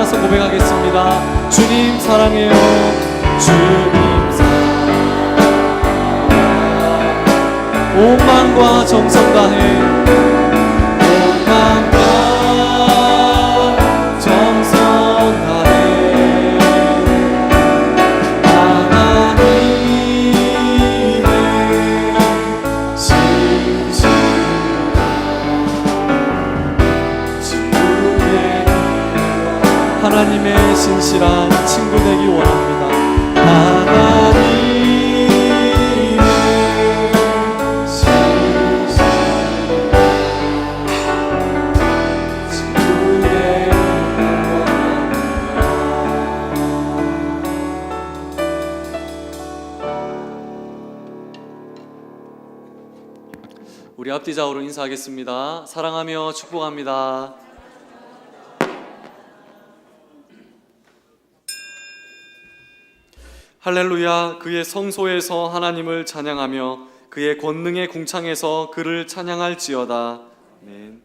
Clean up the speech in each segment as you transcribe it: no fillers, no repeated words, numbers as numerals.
일어나서 고백하겠습니다. 주님 사랑해요. 주님 사랑해요. 온 마음과 정성 다해, 온 마음과 정성 다해 하나님의 신실 친구의 하나님의 신실한 친구 되기 원합니다. 하나님의 신실 친구 되기 원합니다. 우리 앞뒤 좌우로 인사하겠습니다. 사랑하며 축복합니다. 할렐루야. 그의 성소에서 하나님을 찬양하며 그의 권능의 궁창에서 그를 찬양할지어다. 아멘.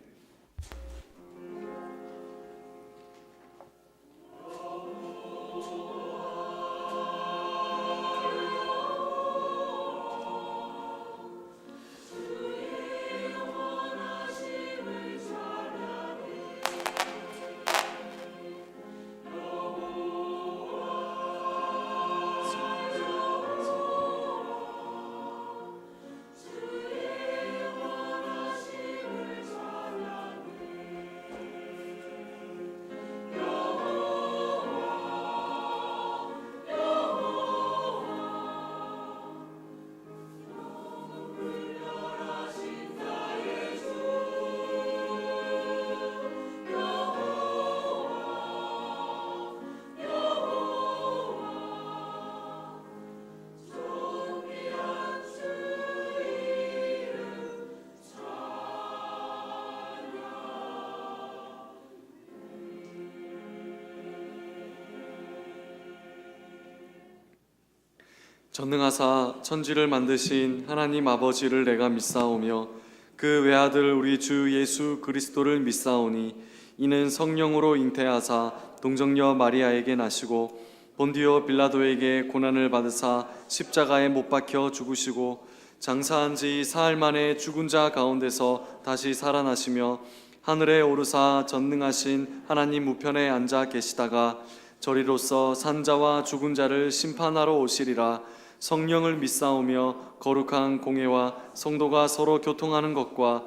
전능하사 천지를 만드신 하나님 아버지를 내가 믿사오며 그 외아들 우리 주 예수 그리스도를 믿사오니 이는 성령으로 잉태하사 동정녀 마리아에게 나시고 본디오 빌라도에게 고난을 받으사 십자가에 못 박혀 죽으시고 장사한 지 사흘 만에 죽은 자 가운데서 다시 살아나시며 하늘에 오르사 전능하신 하나님 우편에 앉아 계시다가 저리로서 산자와 죽은 자를 심판하러 오시리라. 성령을 믿사오며 거룩한 공회와 성도가 서로 교통하는 것과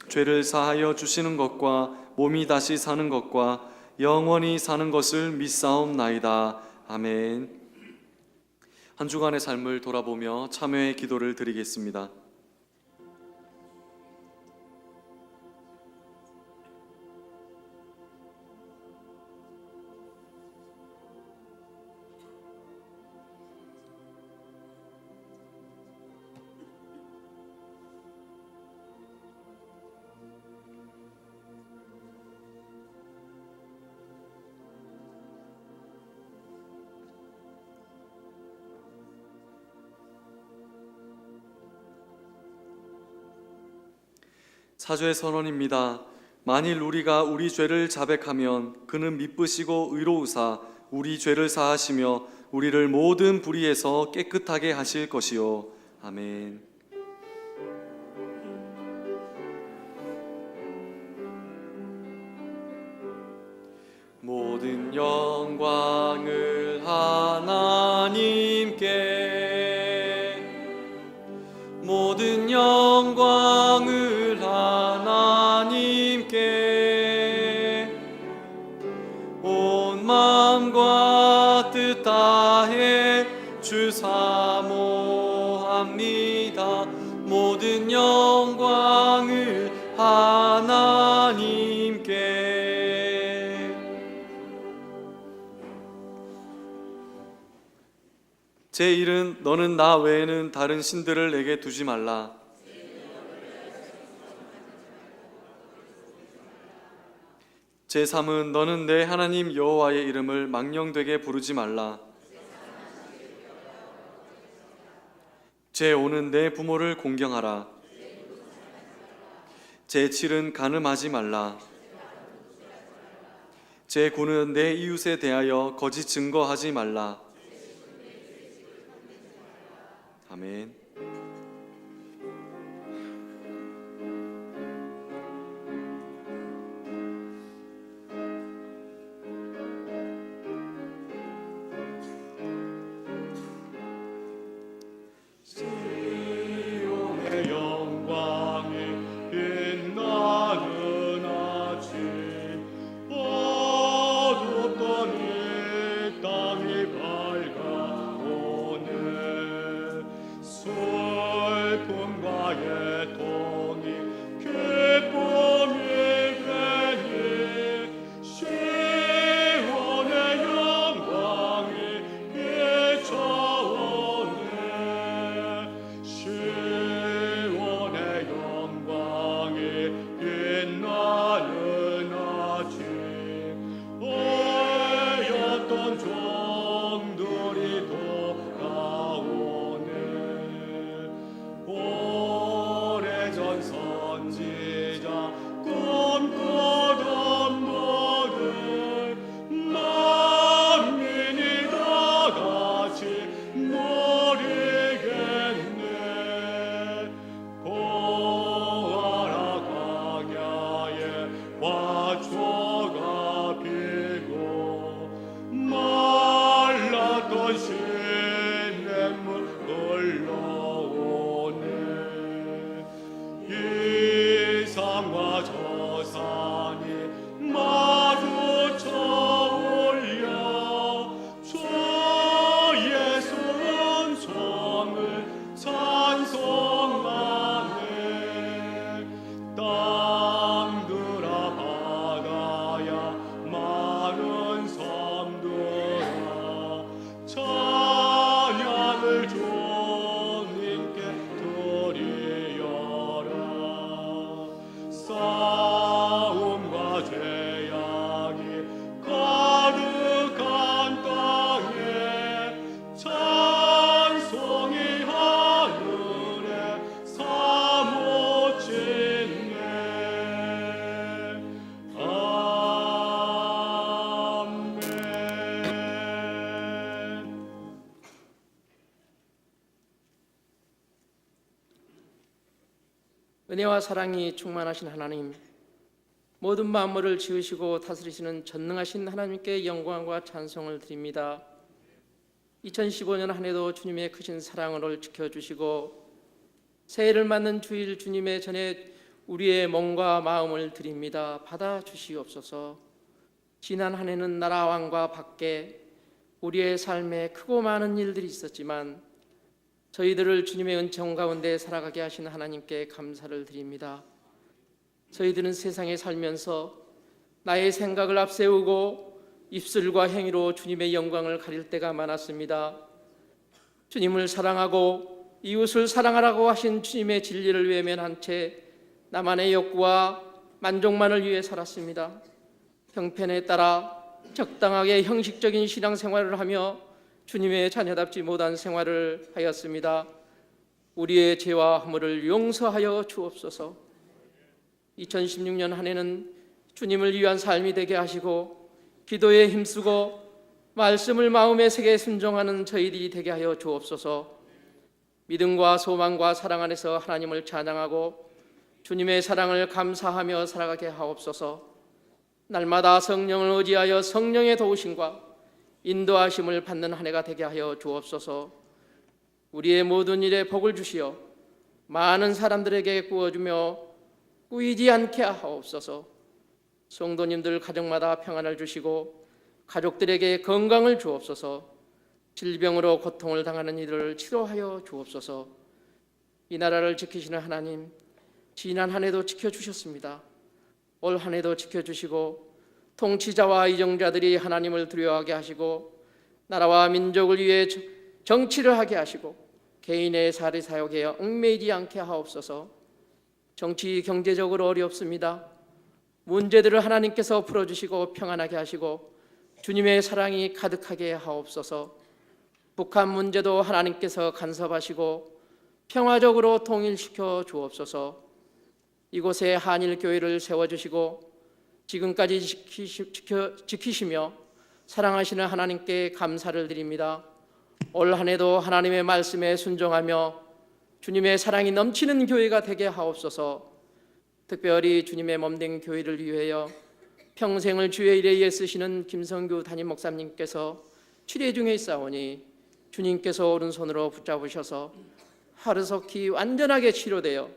죄를 사하여 주시는 것과 몸이 다시 사는 것과 영원히 사는 것을 믿사옵나이다. 아멘. 한 주간의 삶을 돌아보며 참회의 기도를 드리겠습니다. 사죄의 선언입니다. 만일 우리가 우리 죄를 자백하면 그는 미쁘시고 의로우사 우리 죄를 사하시며 우리를 모든 불의에서 깨끗하게 하실 것이요. 아멘. 모든 영광을 하나님께, 모든 영광을 하나님께, 온 마음과 뜻 다해 주 사모합니다. 모든 영광을 하나님께. 제1은 너는 나 외에는 다른 신들을 내게 두지 말라. 제3은 너는 내 하나님 여호와의 이름을 망령되게 부르지 말라. 제5는 내 부모를 공경하라. 제7은 간음하지 말라. 제9는 내 이웃에 대하여 거짓 증거하지 말라. 아멘. 은혜와 사랑이 충만하신 하나님, 모든 만물을 지으시고 다스리시는 전능하신 하나님께 영광과 찬송을 드립니다. 2015년 한 해도 주님의 크신 사랑을 지켜주시고 새해를 맞는 주일 주님의 전에 우리의 몸과 마음을 드립니다. 받아주시옵소서. 지난 한 해는 나라 왕과 밖에 우리의 삶에 크고 많은 일들이 있었지만 저희들을 주님의 은총 가운데 살아가게 하신 하나님께 감사를 드립니다. 저희들은 세상에 살면서 나의 생각을 앞세우고 입술과 행위로 주님의 영광을 가릴 때가 많았습니다. 주님을 사랑하고 이웃을 사랑하라고 하신 주님의 진리를 외면한 채 나만의 욕구와 만족만을 위해 살았습니다. 형편에 따라 적당하게 형식적인 신앙생활을 하며 주님의 자녀답지 못한 생활을 하였습니다. 우리의 죄와 허물을 용서하여 주옵소서. 2016년 한 해는 주님을 위한 삶이 되게 하시고 기도에 힘쓰고 말씀을 마음에 새겨 순종하는 저희들이 되게 하여 주옵소서. 믿음과 소망과 사랑 안에서 하나님을 찬양하고 주님의 사랑을 감사하며 살아가게 하옵소서. 날마다 성령을 의지하여 성령의 도우심과 인도하심을 받는 한 해가 되게 하여 주옵소서. 우리의 모든 일에 복을 주시어 많은 사람들에게 구워주며 꾸이지 않게 하옵소서. 성도님들 가정마다 평안을 주시고 가족들에게 건강을 주옵소서. 질병으로 고통을 당하는 이들을 치료하여 주옵소서. 이 나라를 지키시는 하나님, 지난 한 해도 지켜주셨습니다. 올 한 해도 지켜주시고 통치자와 이정자들이 하나님을 두려워하게 하시고 나라와 민족을 위해 정치를 하게 하시고 개인의 사리 사욕에 얽매이지 않게 하옵소서. 정치 경제적으로 어렵습니다. 문제들을 하나님께서 풀어주시고 평안하게 하시고 주님의 사랑이 가득하게 하옵소서. 북한 문제도 하나님께서 간섭하시고 평화적으로 통일시켜 주옵소서. 이곳에 한일교회를 세워주시고 지금까지 지키시며 사랑하시는 하나님께 감사를 드립니다. 올 한 해도 하나님의 말씀에 순종하며 주님의 사랑이 넘치는 교회가 되게 하옵소서. 특별히 주님의 몸된 교회를 위하여 평생을 주의 일에 애쓰시는 김성규 담임 목사님께서 치료 중에 있사오니 주님께서 오른손으로 붙잡으셔서 하루속히 완전하게 치료되어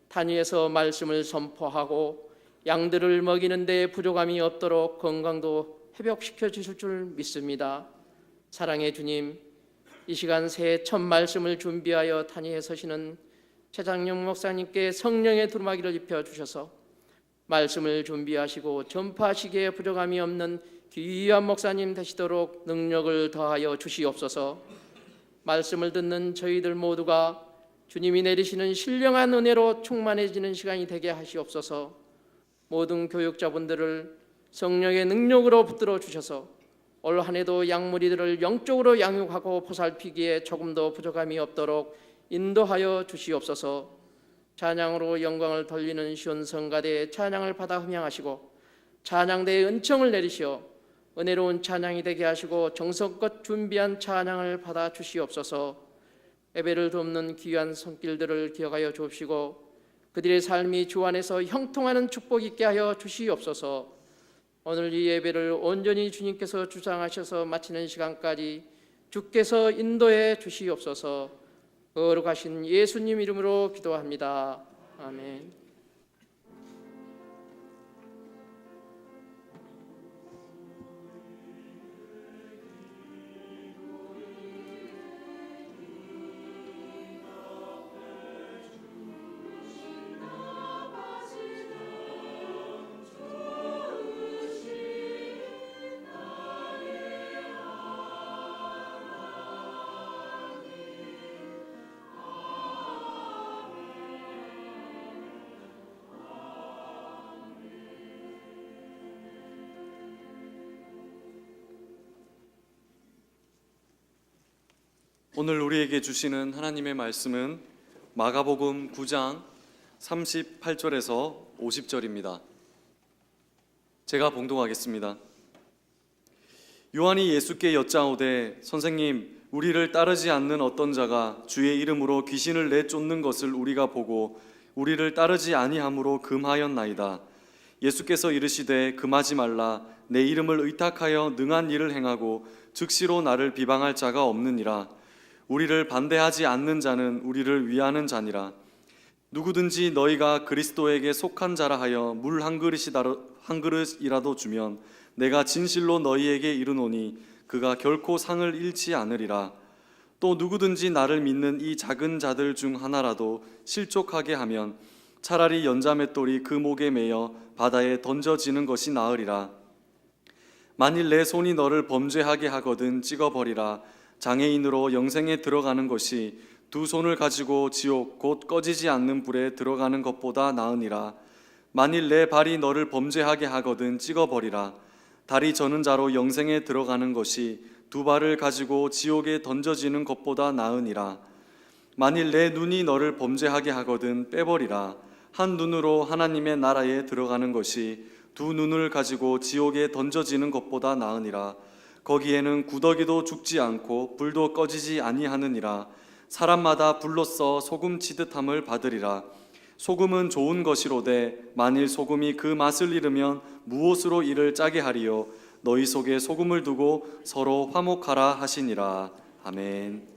단위에서 말씀을 선포하고 양들을 먹이는 데 부족함이 없도록 건강도 회복시켜 주실 줄 믿습니다. 사랑의 주님, 이 시간 새해 첫 말씀을 준비하여 단위에 서시는 최장용 목사님께 성령의 두루마기를 입혀 주셔서 말씀을 준비하시고 전파하시기에 부족함이 없는 귀한 목사님 되시도록 능력을 더하여 주시옵소서. 말씀을 듣는 저희들 모두가 주님이 내리시는 신령한 은혜로 충만해지는 시간이 되게 하시옵소서. 모든 교육자분들을 성령의 능력으로 붙들어 주셔서 올 한 해도 양무리들을 영적으로 양육하고 보살피기에 조금도 부족함이 없도록 인도하여 주시옵소서. 찬양으로 영광을 돌리는 시온 성가대의 찬양을 받아 흠양하시고 찬양대의 은총을 내리시어 은혜로운 찬양이 되게 하시고 정성껏 준비한 찬양을 받아 주시옵소서. 예배를 돕는 귀한 손길들을 기억하여 주옵시고 그들의 삶이 주 안에서 형통하는 축복 있게 하여 주시옵소서. 오늘 이 예배를 온전히 주님께서 주장하셔서 마치는 시간까지 주께서 인도해 주시옵소서. 거룩하신 예수님 이름으로 기도합니다. 아멘. 오늘 우리에게 주시는 하나님의 말씀은 마가복음 9장 38절에서 50절입니다. 제가 봉독하겠습니다. 요한이 예수께 여짜오되 선생님, 우리를 따르지 않는 어떤 자가 주의 이름으로 귀신을 내쫓는 것을 우리가 보고 우리를 따르지 아니함으로 금하였나이다. 예수께서 이르시되 금하지 말라. 내 이름을 의탁하여 능한 일을 행하고 즉시로 나를 비방할 자가 없느니라. 우리를 반대하지 않는 자는 우리를 위하는 자니라. 누구든지 너희가 그리스도에게 속한 자라 하여 물 한 그릇이라도 주면 내가 진실로 너희에게 이르노니 그가 결코 상을 잃지 않으리라. 또 누구든지 나를 믿는 이 작은 자들 중 하나라도 실족하게 하면 차라리 연자맷돌이 그 목에 매여 바다에 던져지는 것이 나으리라. 만일 내 손이 너를 범죄하게 하거든 찍어버리라. 장애인으로 영생에 들어가는 것이 두 손을 가지고 지옥 곧 꺼지지 않는 불에 들어가는 것보다 나으니라. 만일 내 발이 너를 범죄하게 하거든 찍어버리라. 다리 저는 자로 영생에 들어가는 것이 두 발을 가지고 지옥에 던져지는 것보다 나으니라. 만일 내 눈이 너를 범죄하게 하거든 빼버리라. 한 눈으로 하나님의 나라에 들어가는 것이 두 눈을 가지고 지옥에 던져지는 것보다 나으니라. 거기에는 구더기도 죽지 않고 불도 꺼지지 아니하느니라. 사람마다 불로써 소금 치듯함을 받으리라. 소금은 좋은 것이로되 만일 소금이 그 맛을 잃으면 무엇으로 이를 짜게 하리요. 너희 속에 소금을 두고 서로 화목하라 하시니라. 아멘.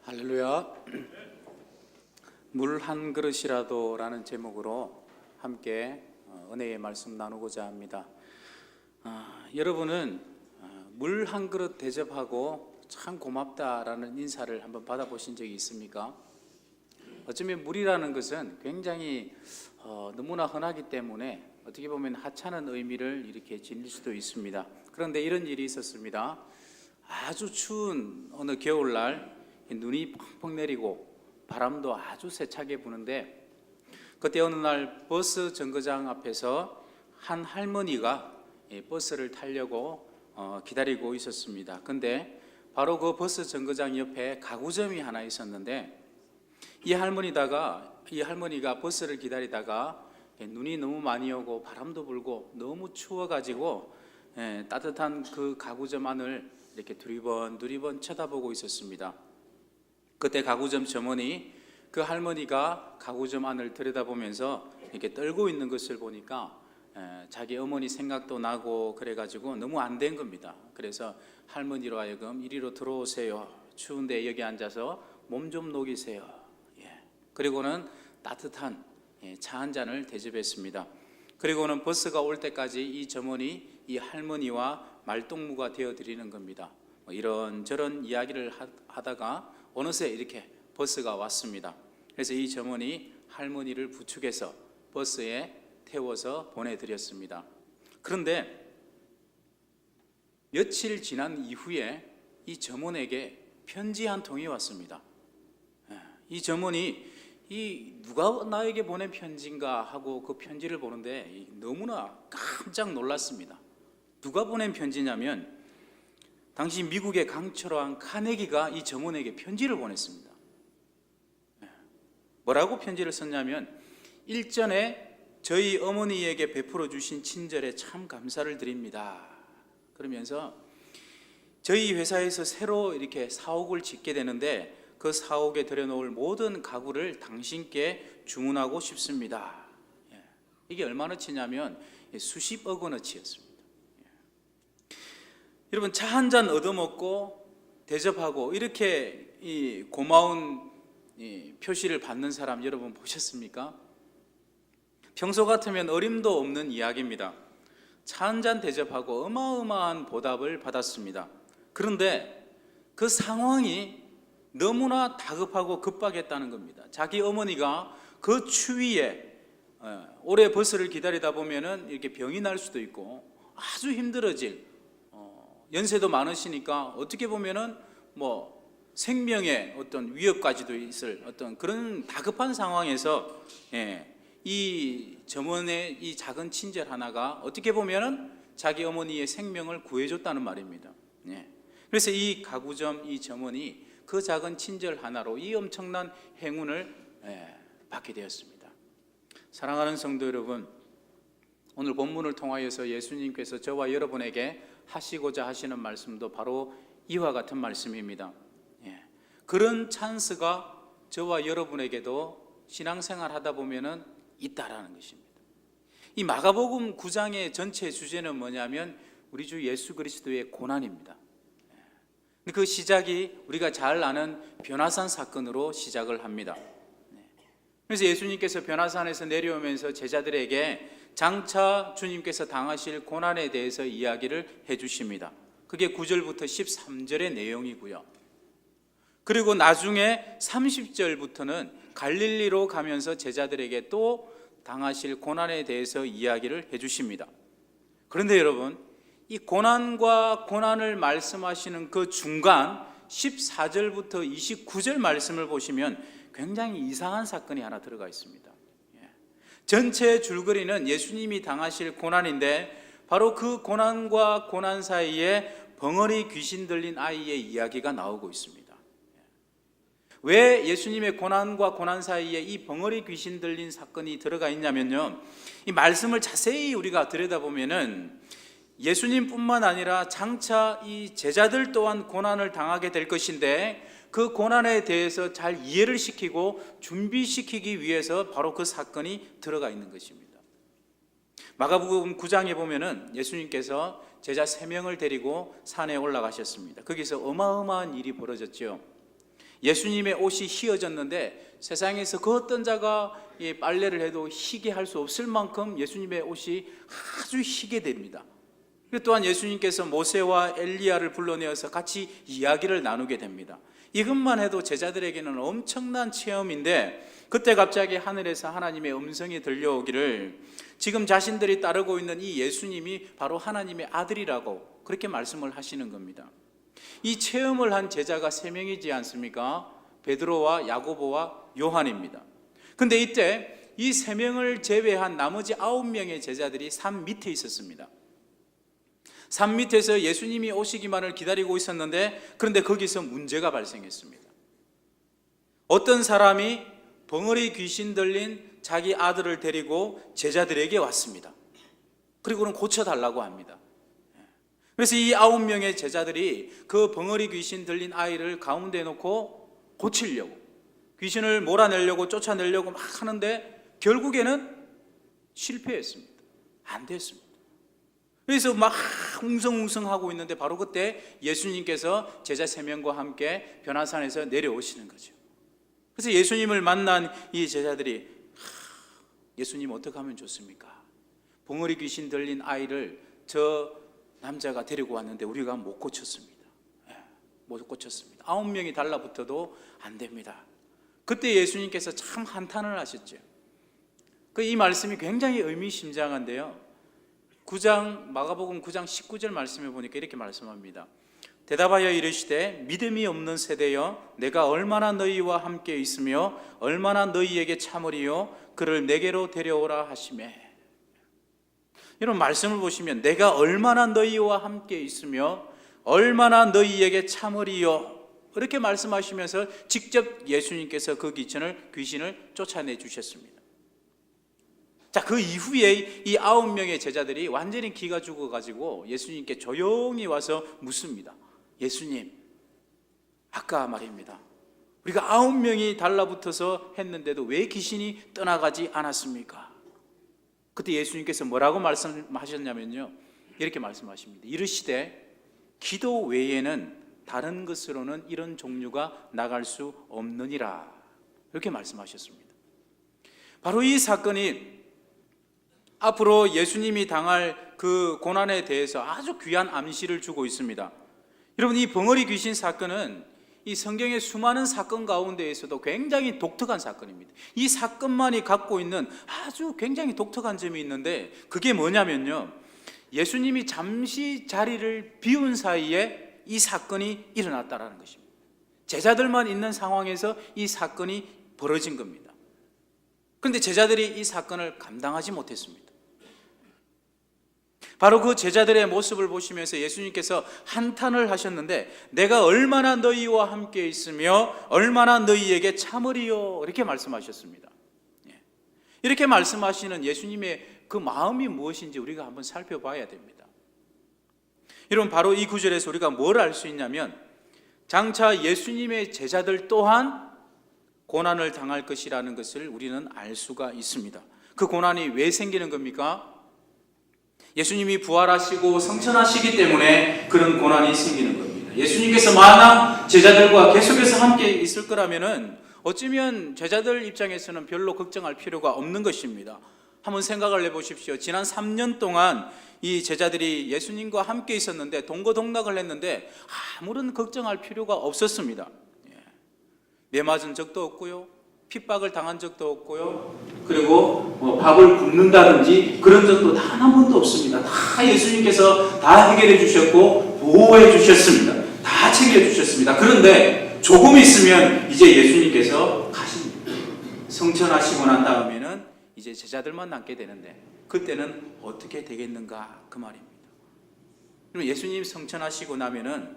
할렐루야. 물 한 그릇이라도라는 제목으로 함께 은혜의 말씀 나누고자 합니다. 여러분은 물 한 그릇 대접하고 참 고맙다라는 인사를 한번 받아보신 적이 있습니까? 어쩌면 물이라는 것은 굉장히 너무나 흔하기 때문에 어떻게 보면 하찮은 의미를 이렇게 지닐 수도 있습니다. 그런데 이런 일이 있었습니다. 아주 추운 어느 겨울날 눈이 펑펑 내리고 바람도 아주 세차게 부는데, 그때 어느 날 버스 정거장 앞에서 한 할머니가 버스를 타려고 기다리고 있었습니다. 근데 바로 그 버스 정거장 옆에 가구점이 하나 있었는데, 이 할머니가 버스를 기다리다가 눈이 너무 많이 오고 바람도 불고 너무 추워가지고 따뜻한 그 가구점 안을 이렇게 두리번 쳐다보고 있었습니다. 그때 가구점 점원이 그 할머니가 가구점 안을 들여다보면서 이렇게 떨고 있는 것을 보니까 자기 어머니 생각도 나고 그래가지고 너무 안 된 겁니다. 그래서 할머니로 하여금 이리로 들어오세요. 추운데 여기 앉아서 몸 좀 녹이세요. 그리고는 따뜻한 차 한 잔을 대접했습니다. 그리고는 버스가 올 때까지 이 점원이 이 할머니와 말동무가 되어드리는 겁니다. 이런저런 이야기를 하다가 어느새 이렇게 버스가 왔습니다. 그래서 이 점원이 할머니를 부축해서 버스에 태워서 보내드렸습니다. 그런데 며칠 지난 이후에 이 점원에게 편지 한 통이 왔습니다. 이 점원이 누가 나에게 보낸 편지인가 하고 그 편지를 보는데 너무나 깜짝 놀랐습니다. 누가 보낸 편지냐면 당시 미국의 강철왕 카네기가 이 점원에게 편지를 보냈습니다. 뭐라고 편지를 썼냐면, 일전에 저희 어머니에게 베풀어 주신 친절에 참 감사를 드립니다. 그러면서 저희 회사에서 새로 이렇게 사옥을 짓게 되는데 그 사옥에 들여놓을 모든 가구를 당신께 주문하고 싶습니다. 이게 얼마나치냐면 수십억 원어치였습니다. 여러분, 차 한 잔 얻어먹고 대접하고 이렇게 이 고마운 표시를 받는 사람 여러분 보셨습니까? 평소 같으면 어림도 없는 이야기입니다. 차 한 잔 대접하고 어마어마한 보답을 받았습니다. 그런데 그 상황이 너무나 다급하고 급박했다는 겁니다. 자기 어머니가 그 추위에 오래 버스를 기다리다 보면은 이렇게 병이 날 수도 있고 아주 힘들어질, 연세도 많으시니까 어떻게 보면은 생명의 어떤 위협까지도 있을 어떤 그런 다급한 상황에서 이 점원의 이 작은 친절 하나가 어떻게 보면은 자기 어머니의 생명을 구해줬다는 말입니다. 그래서 이 가구점 이 점원이 그 작은 친절 하나로 이 엄청난 행운을 받게 되었습니다. 사랑하는 성도 여러분, 오늘 본문을 통하여서 예수님께서 저와 여러분에게 하시고자 하시는 말씀도 바로 이와 같은 말씀입니다. 그런 찬스가 저와 여러분에게도 신앙생활 하다 보면은 있다라는 것입니다. 이 마가복음 9장의 전체 주제는 뭐냐면 우리 주 예수 그리스도의 고난입니다. 그 시작이 우리가 잘 아는 변화산 사건으로 시작을 합니다. 그래서 예수님께서 변화산에서 내려오면서 제자들에게 장차 주님께서 당하실 고난에 대해서 이야기를 해주십니다. 그게 9절부터 13절의 내용이고요. 그리고 나중에 30절부터는 갈릴리로 가면서 제자들에게 또 당하실 고난에 대해서 이야기를 해주십니다. 그런데 여러분, 이 고난과 고난을 말씀하시는 그 중간 14절부터 29절 말씀을 보시면 굉장히 이상한 사건이 하나 들어가 있습니다. 전체 줄거리는 예수님이 당하실 고난인데 바로 그 고난과 고난 사이에 벙어리 귀신 들린 아이의 이야기가 나오고 있습니다. 왜 예수님의 고난과 고난 사이에 이 벙어리 귀신 들린 사건이 들어가 있냐면요, 이 말씀을 자세히 우리가 들여다보면은 예수님뿐만 아니라 장차 이 제자들 또한 고난을 당하게 될 것인데 그 고난에 대해서 잘 이해를 시키고 준비시키기 위해서 바로 그 사건이 들어가 있는 것입니다. 마가복음 9장에 보면은 예수님께서 제자 3명을 데리고 산에 올라가셨습니다. 거기서 어마어마한 일이 벌어졌죠. 예수님의 옷이 휘어졌는데 세상에서 그 어떤 자가 이 빨래를 해도 희게 할 수 없을 만큼 예수님의 옷이 아주 희게 됩니다. 또한 예수님께서 모세와 엘리야를 불러내어서 같이 이야기를 나누게 됩니다. 이것만 해도 제자들에게는 엄청난 체험인데, 그때 갑자기 하늘에서 하나님의 음성이 들려오기를 지금 자신들이 따르고 있는 이 예수님이 바로 하나님의 아들이라고 그렇게 말씀을 하시는 겁니다. 이 체험을 한 제자가 3명이지 않습니까? 베드로와 야고보와 요한입니다. 근데 이때 이 3명을 제외한 나머지 9명의 제자들이 산 밑에 있었습니다. 산 밑에서 예수님이 오시기만을 기다리고 있었는데, 그런데 거기서 문제가 발생했습니다. 어떤 사람이 벙어리 귀신 들린 자기 아들을 데리고 제자들에게 왔습니다. 그리고는 고쳐달라고 합니다. 그래서 이 9명의 제자들이 그 벙어리 귀신 들린 아이를 가운데 놓고 고치려고, 귀신을 몰아내려고 쫓아내려고 막 하는데 결국에는 실패했습니다. 안 됐습니다. 그래서 막 웅성웅성하고 있는데 바로 그때 예수님께서 제자 3명과 함께 변화산에서 내려오시는 거죠. 그래서 예수님을 만난 이 제자들이 예수님 어떻게 하면 좋습니까? 벙어리 귀신 들린 아이를 저 남자가 데리고 왔는데 우리가 못 고쳤습니다. 못 고쳤습니다. 9명이 달라붙어도 안 됩니다. 그때 예수님께서 참 한탄을 하셨죠. 이 말씀이 굉장히 의미심장한데요. 마가복음 9장 19절 말씀에 보니까 이렇게 말씀합니다. 대답하여 이르시되 믿음이 없는 세대여, 내가 얼마나 너희와 함께 있으며 얼마나 너희에게 참으리요, 그를 내게로 데려오라 하시매. 이런 말씀을 보시면 내가 얼마나 너희와 함께 있으며 얼마나 너희에게 참으리요, 이렇게 말씀하시면서 직접 예수님께서 그 귀신을 쫓아내 주셨습니다. 자, 그 이후에 이 9명의 제자들이 완전히 기가 죽어가지고 예수님께 조용히 와서 묻습니다. 예수님, 아까 말입니다. 우리가 9명이 달라붙어서 했는데도 왜 귀신이 떠나가지 않았습니까? 그때 예수님께서 뭐라고 말씀하셨냐면요, 이렇게 말씀하십니다. 이르시되 기도 외에는 다른 것으로는 이런 종류가 나갈 수 없느니라, 이렇게 말씀하셨습니다. 바로 이 사건이 앞으로 예수님이 당할 그 고난에 대해서 아주 귀한 암시를 주고 있습니다. 여러분, 이 벙어리 귀신 사건은 이 성경의 수많은 사건 가운데에서도 굉장히 독특한 사건입니다. 이 사건만이 갖고 있는 아주 굉장히 독특한 점이 있는데, 그게 뭐냐면요, 예수님이 잠시 자리를 비운 사이에 이 사건이 일어났다라는 것입니다. 제자들만 있는 상황에서 이 사건이 벌어진 겁니다. 그런데 제자들이 이 사건을 감당하지 못했습니다. 바로 그 제자들의 모습을 보시면서 예수님께서 한탄을 하셨는데, 내가 얼마나 너희와 함께 있으며 얼마나 너희에게 참으리요, 이렇게 말씀하셨습니다. 이렇게 말씀하시는 예수님의 그 마음이 무엇인지 우리가 한번 살펴봐야 됩니다. 여러분, 바로 이 구절에서 우리가 뭘 알 수 있냐면, 장차 예수님의 제자들 또한 고난을 당할 것이라는 것을 우리는 알 수가 있습니다. 그 고난이 왜 생기는 겁니까? 예수님이 부활하시고 성천하시기 때문에 그런 고난이 생기는 겁니다. 예수님께서 만약 제자들과 계속해서 함께 있을 거라면은 어쩌면 제자들 입장에서는 별로 걱정할 필요가 없는 것입니다. 한번 생각을 해보십시오. 지난 3년 동안 이 제자들이 예수님과 함께 있었는데 동거동락을 했는데 아무런 걱정할 필요가 없었습니다. 매 맞은 적도 없고요, 핍박을 당한 적도 없고요, 그리고 밥을 굶는다든지 그런 적도 단 한 번도 없습니다. 다 예수님께서 다 해결해 주셨고 보호해 주셨습니다. 다 챙겨 주셨습니다. 그런데 조금 있으면 이제 예수님께서 가십니다. 성천하시고 난 다음에는 이제 제자들만 남게 되는데 그때는 어떻게 되겠는가, 그 말입니다. 예수님 성천하시고 나면은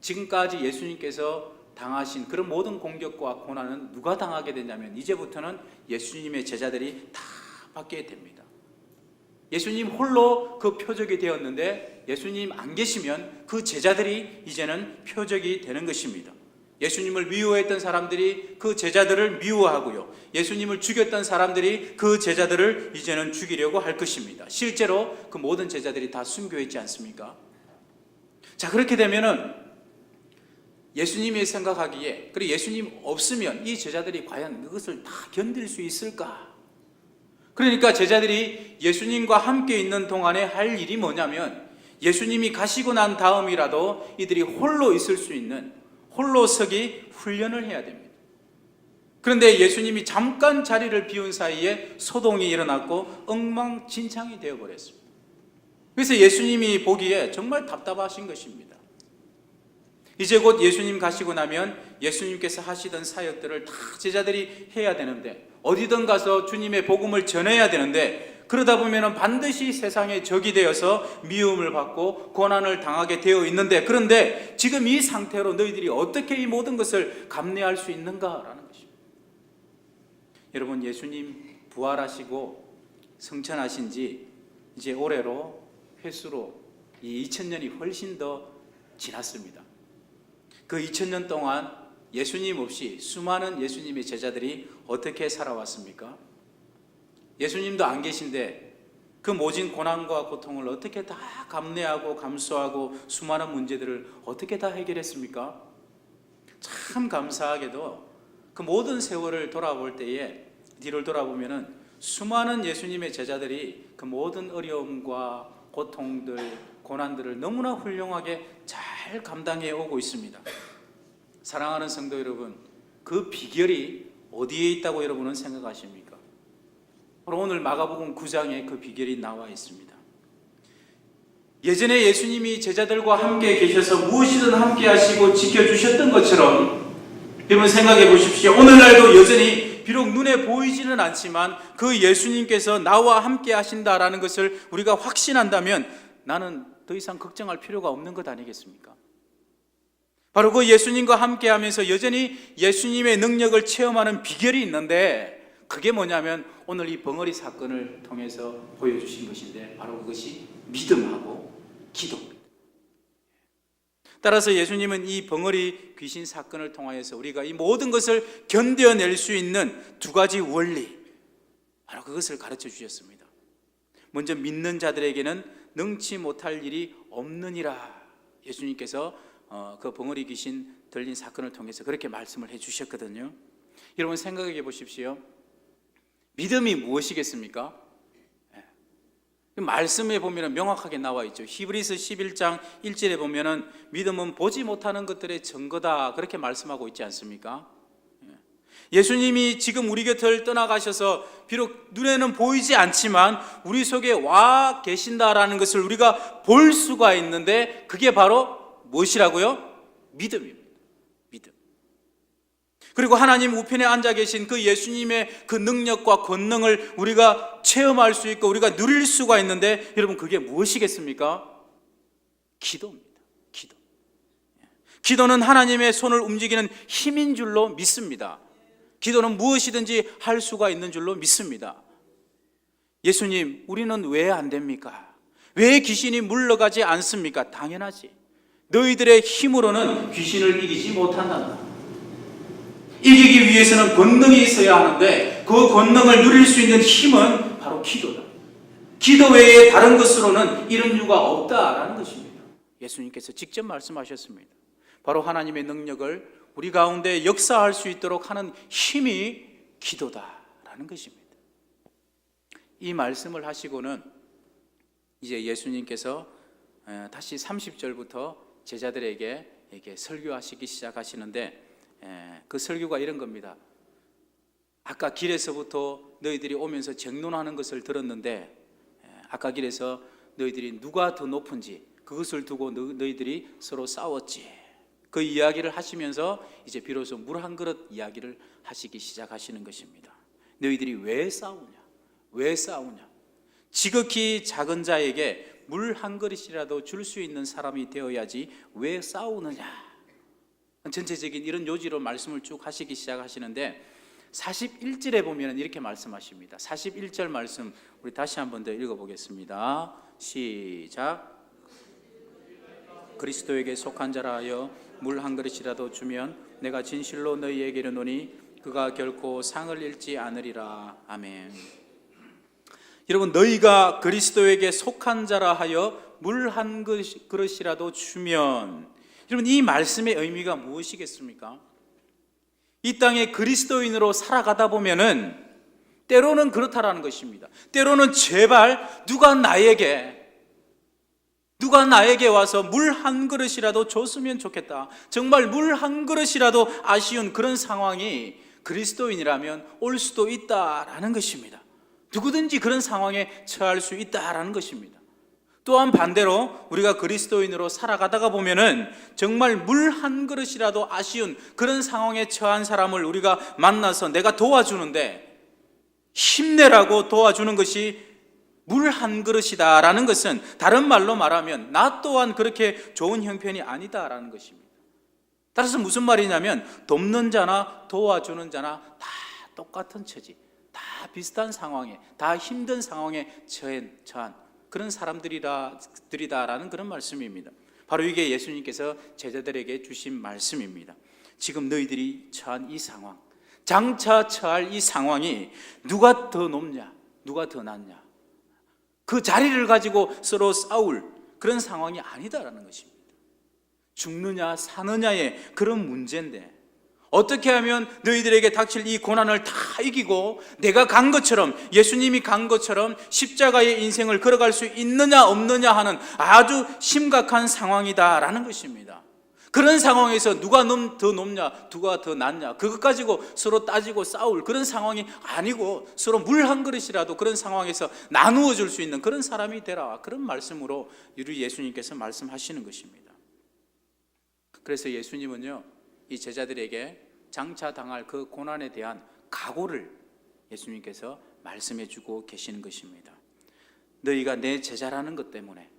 지금까지 예수님께서 당하신 그런 모든 공격과 고난은 누가 당하게 되냐면 이제부터는 예수님의 제자들이 다 받게 됩니다. 예수님 홀로 그 표적이 되었는데 예수님 안 계시면 그 제자들이 이제는 표적이 되는 것입니다. 예수님을 미워했던 사람들이 그 제자들을 미워하고요, 예수님을 죽였던 사람들이 그 제자들을 이제는 죽이려고 할 것입니다. 실제로 그 모든 제자들이 다 순교했지 않습니까? 자, 그렇게 되면은 예수님이 생각하기에, 그리고 예수님 없으면 이 제자들이 과연 그것을 다 견딜 수 있을까? 그러니까 제자들이 예수님과 함께 있는 동안에 할 일이 뭐냐면, 예수님이 가시고 난 다음이라도 이들이 홀로 있을 수 있는 홀로 서기 훈련을 해야 됩니다. 그런데 예수님이 잠깐 자리를 비운 사이에 소동이 일어났고 엉망진창이 되어버렸습니다. 그래서 예수님이 보기에 정말 답답하신 것입니다. 이제 곧 예수님 가시고 나면 예수님께서 하시던 사역들을 다 제자들이 해야 되는데, 어디든 가서 주님의 복음을 전해야 되는데, 그러다 보면 반드시 세상의 적이 되어서 미움을 받고 고난을 당하게 되어 있는데, 그런데 지금 이 상태로 너희들이 어떻게 이 모든 것을 감내할 수 있는가라는 것입니다. 여러분, 예수님 부활하시고 성천하신 지 이제 올해로 횟수로 이 2000년이 훨씬 더 지났습니다. 그 2000년 동안 예수님 없이 수많은 예수님의 제자들이 어떻게 살아왔습니까? 예수님도 안 계신데 그 모진 고난과 고통을 어떻게 다 감내하고 감수하고 수많은 문제들을 어떻게 다 해결했습니까? 참 감사하게도 그 모든 세월을 돌아볼 때에, 뒤를 돌아보면은 수많은 예수님의 제자들이 그 모든 어려움과 고통들, 고난들을 너무나 훌륭하게 잘 감당해 오고 있습니다. 사랑하는 성도 여러분, 그 비결이 어디에 있다고 여러분은 생각하십니까? 바로 오늘 마가복음 9장에 그 비결이 나와 있습니다. 예전에 예수님이 제자들과 함께 계셔서 무엇이든 함께 하시고 지켜주셨던 것처럼 여러분 생각해 보십시오. 오늘날도 여전히 비록 눈에 보이지는 않지만 그 예수님께서 나와 함께 하신다라는 것을 우리가 확신한다면 나는 더 이상 걱정할 필요가 없는 것 아니겠습니까? 바로 그 예수님과 함께 하면서 여전히 예수님의 능력을 체험하는 비결이 있는데, 그게 뭐냐면 오늘 이 벙어리 사건을 통해서 보여주신 것인데, 바로 그것이 믿음하고 기도입니다. 따라서 예수님은 이 벙어리 귀신 사건을 통하여서 우리가 이 모든 것을 견뎌낼 수 있는 두 가지 원리, 바로 그것을 가르쳐 주셨습니다. 먼저 믿는 자들에게는 능치 못할 일이 없느니라. 예수님께서 그 벙어리 귀신 들린 사건을 통해서 그렇게 말씀을 해 주셨거든요. 여러분 생각해 보십시오. 믿음이 무엇이겠습니까? 말씀에 보면 명확하게 나와 있죠. 히브리서 11장 1절에 보면은 믿음은 보지 못하는 것들의 증거다, 그렇게 말씀하고 있지 않습니까? 예수님이 지금 우리 곁을 떠나가셔서 비록 눈에는 보이지 않지만 우리 속에 와 계신다라는 것을 우리가 볼 수가 있는데, 그게 바로 무엇이라고요? 믿음입니다. 믿음. 그리고 하나님 우편에 앉아 계신 그 예수님의 그 능력과 권능을 우리가 체험할 수 있고 우리가 누릴 수가 있는데, 여러분 그게 무엇이겠습니까? 기도입니다. 기도. 기도는 하나님의 손을 움직이는 힘인 줄로 믿습니다. 기도는 무엇이든지 할 수가 있는 줄로 믿습니다. 예수님, 우리는 왜 안 됩니까? 왜 귀신이 물러가지 않습니까? 당연하지. 너희들의 힘으로는 귀신을 이기지 못한다. 이기기 위해서는 권능이 있어야 하는데 그 권능을 누릴 수 있는 힘은 바로 기도다. 기도 외에 다른 것으로는 이런 이유가 없다라는 것입니다. 예수님께서 직접 말씀하셨습니다. 바로 하나님의 능력을 우리 가운데 역사할 수 있도록 하는 힘이 기도다라는 것입니다. 이 말씀을 하시고는 이제 예수님께서 다시 30절부터 제자들에게 이렇게 설교하시기 시작하시는데, 그 설교가 이런 겁니다. 아까 길에서부터 너희들이 오면서 쟁론하는 것을 들었는데, 아까 길에서 너희들이 누가 더 높은지 그것을 두고 너희들이 서로 싸웠지. 그 이야기를 하시면서 이제 비로소 물 한 그릇 이야기를 하시기 시작하시는 것입니다. 너희들이 왜 싸우냐? 왜 싸우냐? 지극히 작은 자에게 물 한 그릇이라도 줄 수 있는 사람이 되어야지 왜 싸우느냐? 전체적인 이런 요지로 말씀을 쭉 하시기 시작하시는데, 41절에 보면 이렇게 말씀하십니다. 41절 말씀 우리 다시 한 번 더 읽어보겠습니다. 시작. 그리스도에게 속한 자라 하여 물 한 그릇이라도 주면 내가 진실로 너희에게 이르노니 그가 결코 상을 잃지 않으리라. 아멘. 여러분, 너희가 그리스도에게 속한 자라 하여 물 한 그릇이라도 주면, 여러분, 이 말씀의 의미가 무엇이겠습니까? 이 땅에 그리스도인으로 살아가다 보면은 때로는 그렇다라는 것입니다. 때로는 제발 누가 나에게 와서 물 한 그릇이라도 줬으면 좋겠다. 정말 물 한 그릇이라도 아쉬운 그런 상황이 그리스도인이라면 올 수도 있다라는 것입니다. 누구든지 그런 상황에 처할 수 있다라는 것입니다. 또한 반대로 우리가 그리스도인으로 살아가다가 보면은 정말 물 한 그릇이라도 아쉬운 그런 상황에 처한 사람을 우리가 만나서 내가 도와주는데 힘내라고 도와주는 것이 물 한 그릇이다라는 것은 다른 말로 말하면 나 또한 그렇게 좋은 형편이 아니다라는 것입니다. 따라서 무슨 말이냐면 돕는 자나 도와주는 자나 다 똑같은 처지, 다 비슷한 상황에, 다 힘든 상황에 처한 그런 사람들이다라는 그런 말씀입니다. 바로 이게 예수님께서 제자들에게 주신 말씀입니다. 지금 너희들이 처한 이 상황, 장차 처할 이 상황이 누가 더 높냐, 누가 더 낫냐, 그 자리를 가지고 서로 싸울 그런 상황이 아니다라는 것입니다. 죽느냐 사느냐의 그런 문제인데 어떻게 하면 너희들에게 닥칠 이 고난을 다 이기고 내가 간 것처럼, 예수님이 간 것처럼 십자가의 인생을 걸어갈 수 있느냐 없느냐 하는 아주 심각한 상황이다라는 것입니다. 그런 상황에서 누가 더 높냐, 누가 더 낫냐, 그것 가지고 서로 따지고 싸울 그런 상황이 아니고 서로 물 한 그릇이라도 그런 상황에서 나누어 줄 수 있는 그런 사람이 되라, 그런 말씀으로 우리 예수님께서 말씀하시는 것입니다. 그래서 예수님은요, 이 제자들에게 장차 당할 그 고난에 대한 각오를 예수님께서 말씀해 주고 계시는 것입니다. 너희가 내 제자라는 것 때문에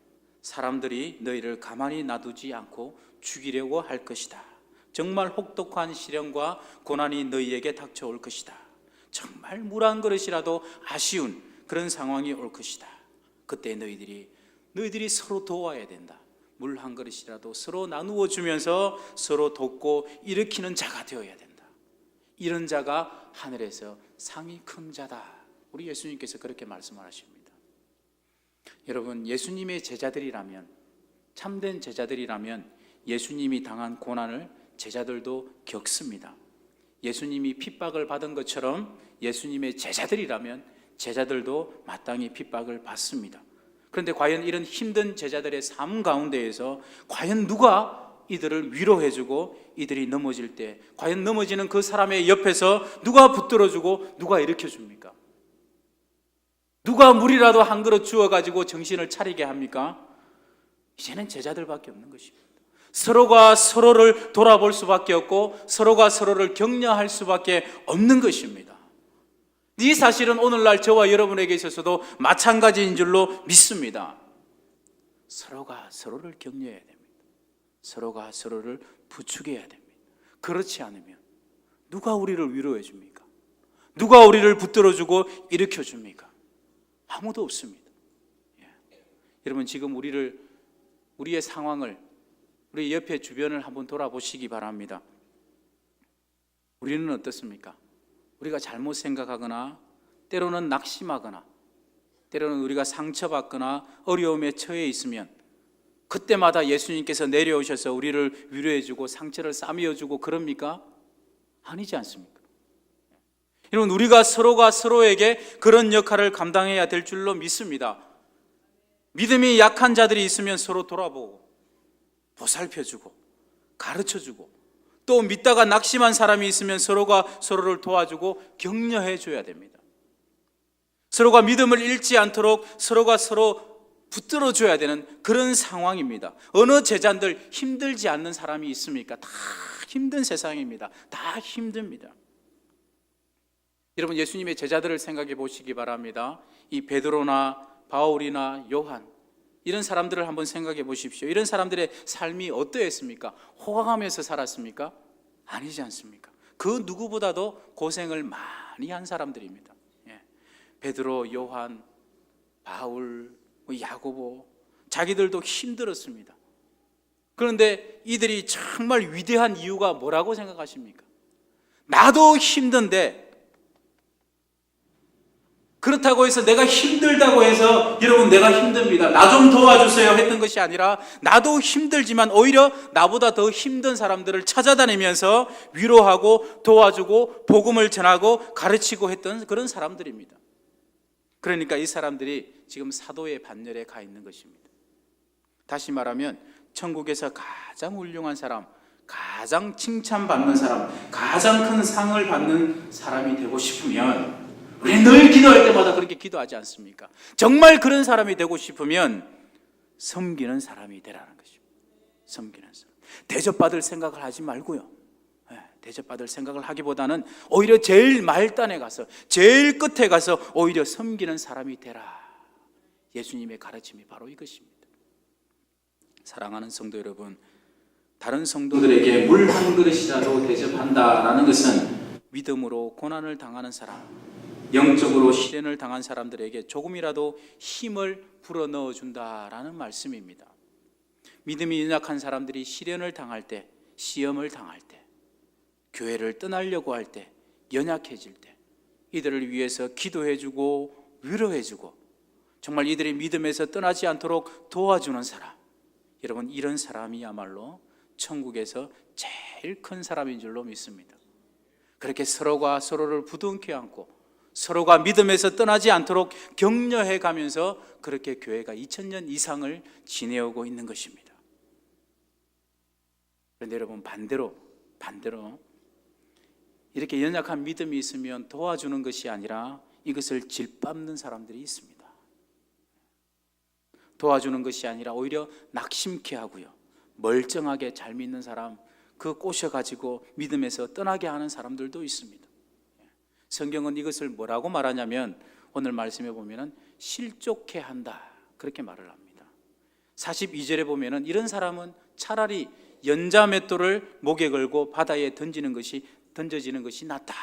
사람들이 너희를 가만히 놔두지 않고 죽이려고 할 것이다. 정말 혹독한 시련과 고난이 너희에게 닥쳐올 것이다. 정말 물 한 그릇이라도 아쉬운 그런 상황이 올 것이다. 그때 너희들이 서로 도와야 된다. 물 한 그릇이라도 서로 나누어 주면서 서로 돕고 일으키는 자가 되어야 된다. 이런 자가 하늘에서 상이 큰 자다. 우리 예수님께서 그렇게 말씀하십니다. 여러분, 예수님의 제자들이라면, 참된 제자들이라면 예수님이 당한 고난을 제자들도 겪습니다. 예수님이 핍박을 받은 것처럼 예수님의 제자들이라면 제자들도 마땅히 핍박을 받습니다. 그런데 과연 이런 힘든 제자들의 삶 가운데에서 과연 누가 이들을 위로해주고 이들이 넘어질 때 과연 넘어지는 그 사람의 옆에서 누가 붙들어주고 누가 일으켜줍니까? 누가 물이라도 한 그릇 주어가지고 정신을 차리게 합니까? 이제는 제자들밖에 없는 것입니다. 서로가 서로를 돌아볼 수밖에 없고 서로가 서로를 격려할 수밖에 없는 것입니다. 이 사실은 오늘날 저와 여러분에게 있어서도 마찬가지인 줄로 믿습니다. 서로가 서로를 격려해야 됩니다. 서로가 서로를 부추겨야 됩니다. 그렇지 않으면 누가 우리를 위로해 줍니까? 누가 우리를 붙들어주고 일으켜 줍니까? 아무도 없습니다. 여러분, 지금 우리의 상황을, 우리 옆에 주변을 한번 돌아보시기 바랍니다. 우리는 어떻습니까? 우리가 잘못 생각하거나 때로는 낙심하거나 때로는 우리가 상처받거나 어려움에 처해 있으면 그때마다 예수님께서 내려오셔서 우리를 위로해주고 상처를 싸매어주고 그럽니까? 아니지 않습니까? 여러분, 우리가 서로가 서로에게 그런 역할을 감당해야 될 줄로 믿습니다. 믿음이 약한 자들이 있으면 서로 돌아보고 보살펴주고 가르쳐주고 또 믿다가 낙심한 사람이 있으면 서로가 서로를 도와주고 격려해 줘야 됩니다. 서로가 믿음을 잃지 않도록 서로가 서로 붙들어 줘야 되는 그런 상황입니다. 어느 제자들 힘들지 않는 사람이 있습니까? 다 힘든 세상입니다. 다 힘듭니다. 여러분, 예수님의 제자들을 생각해 보시기 바랍니다. 이 베드로나 바울이나 요한, 이런 사람들을 한번 생각해 보십시오. 이런 사람들의 삶이 어떠했습니까? 호강하면서 살았습니까? 아니지 않습니까? 그 누구보다도 고생을 많이 한 사람들입니다. 베드로, 요한, 바울, 야고보, 자기들도 힘들었습니다. 그런데 이들이 정말 위대한 이유가 뭐라고 생각하십니까? 나도 힘든데 그렇다고 해서 내가 힘들다고 해서 여러분 내가 힘듭니다, 나 좀 도와주세요 했던 것이 아니라 나도 힘들지만 오히려 나보다 더 힘든 사람들을 찾아다니면서 위로하고 도와주고 복음을 전하고 가르치고 했던 그런 사람들입니다. 그러니까 이 사람들이 지금 사도의 반열에 가 있는 것입니다. 다시 말하면 천국에서 가장 훌륭한 사람, 가장 칭찬받는 사람, 가장 큰 상을 받는 사람이 되고 싶으면 우리 늘 기도할 때마다 그렇게 기도하지 않습니까? 정말 그런 사람이 되고 싶으면 섬기는 사람이 되라는 것입니다. 섬기는 사람. 대접받을 생각을 하지 말고요. 대접받을 생각을 하기보다는 오히려 제일 말단에 가서, 제일 끝에 가서 오히려 섬기는 사람이 되라. 예수님의 가르침이 바로 이것입니다. 사랑하는 성도 여러분, 다른 성도들에게 물 한 그릇이라도 대접한다라는 것은 믿음으로 고난을 당하는 사람, 영적으로 시련을 당한 사람들에게 조금이라도 힘을 불어넣어 준다라는 말씀입니다. 믿음이 연약한 사람들이 시련을 당할 때, 시험을 당할 때, 교회를 떠나려고 할 때, 연약해질 때 이들을 위해서 기도해주고 위로해주고 정말 이들의 믿음에서 떠나지 않도록 도와주는 사람, 여러분 이런 사람이야말로 천국에서 제일 큰 사람인 줄로 믿습니다. 그렇게 서로가 서로를 부둥켜 안고 서로가 믿음에서 떠나지 않도록 격려해 가면서 그렇게 교회가 2000년 이상을 지내오고 있는 것입니다. 그런데 여러분 반대로 이렇게 연약한 믿음이 있으면 도와주는 것이 아니라 이것을 질밟는 사람들이 있습니다. 도와주는 것이 아니라 오히려 낙심케 하고요, 멀쩡하게 잘 믿는 사람 그 꼬셔가지고 믿음에서 떠나게 하는 사람들도 있습니다. 성경은 이것을 뭐라고 말하냐면 오늘 말씀에 보면은 실족해 한다 그렇게 말을 합니다. 42절에 보면은 이런 사람은 차라리 연자맷돌을 목에 걸고 바다에 던져지는 것이 낫다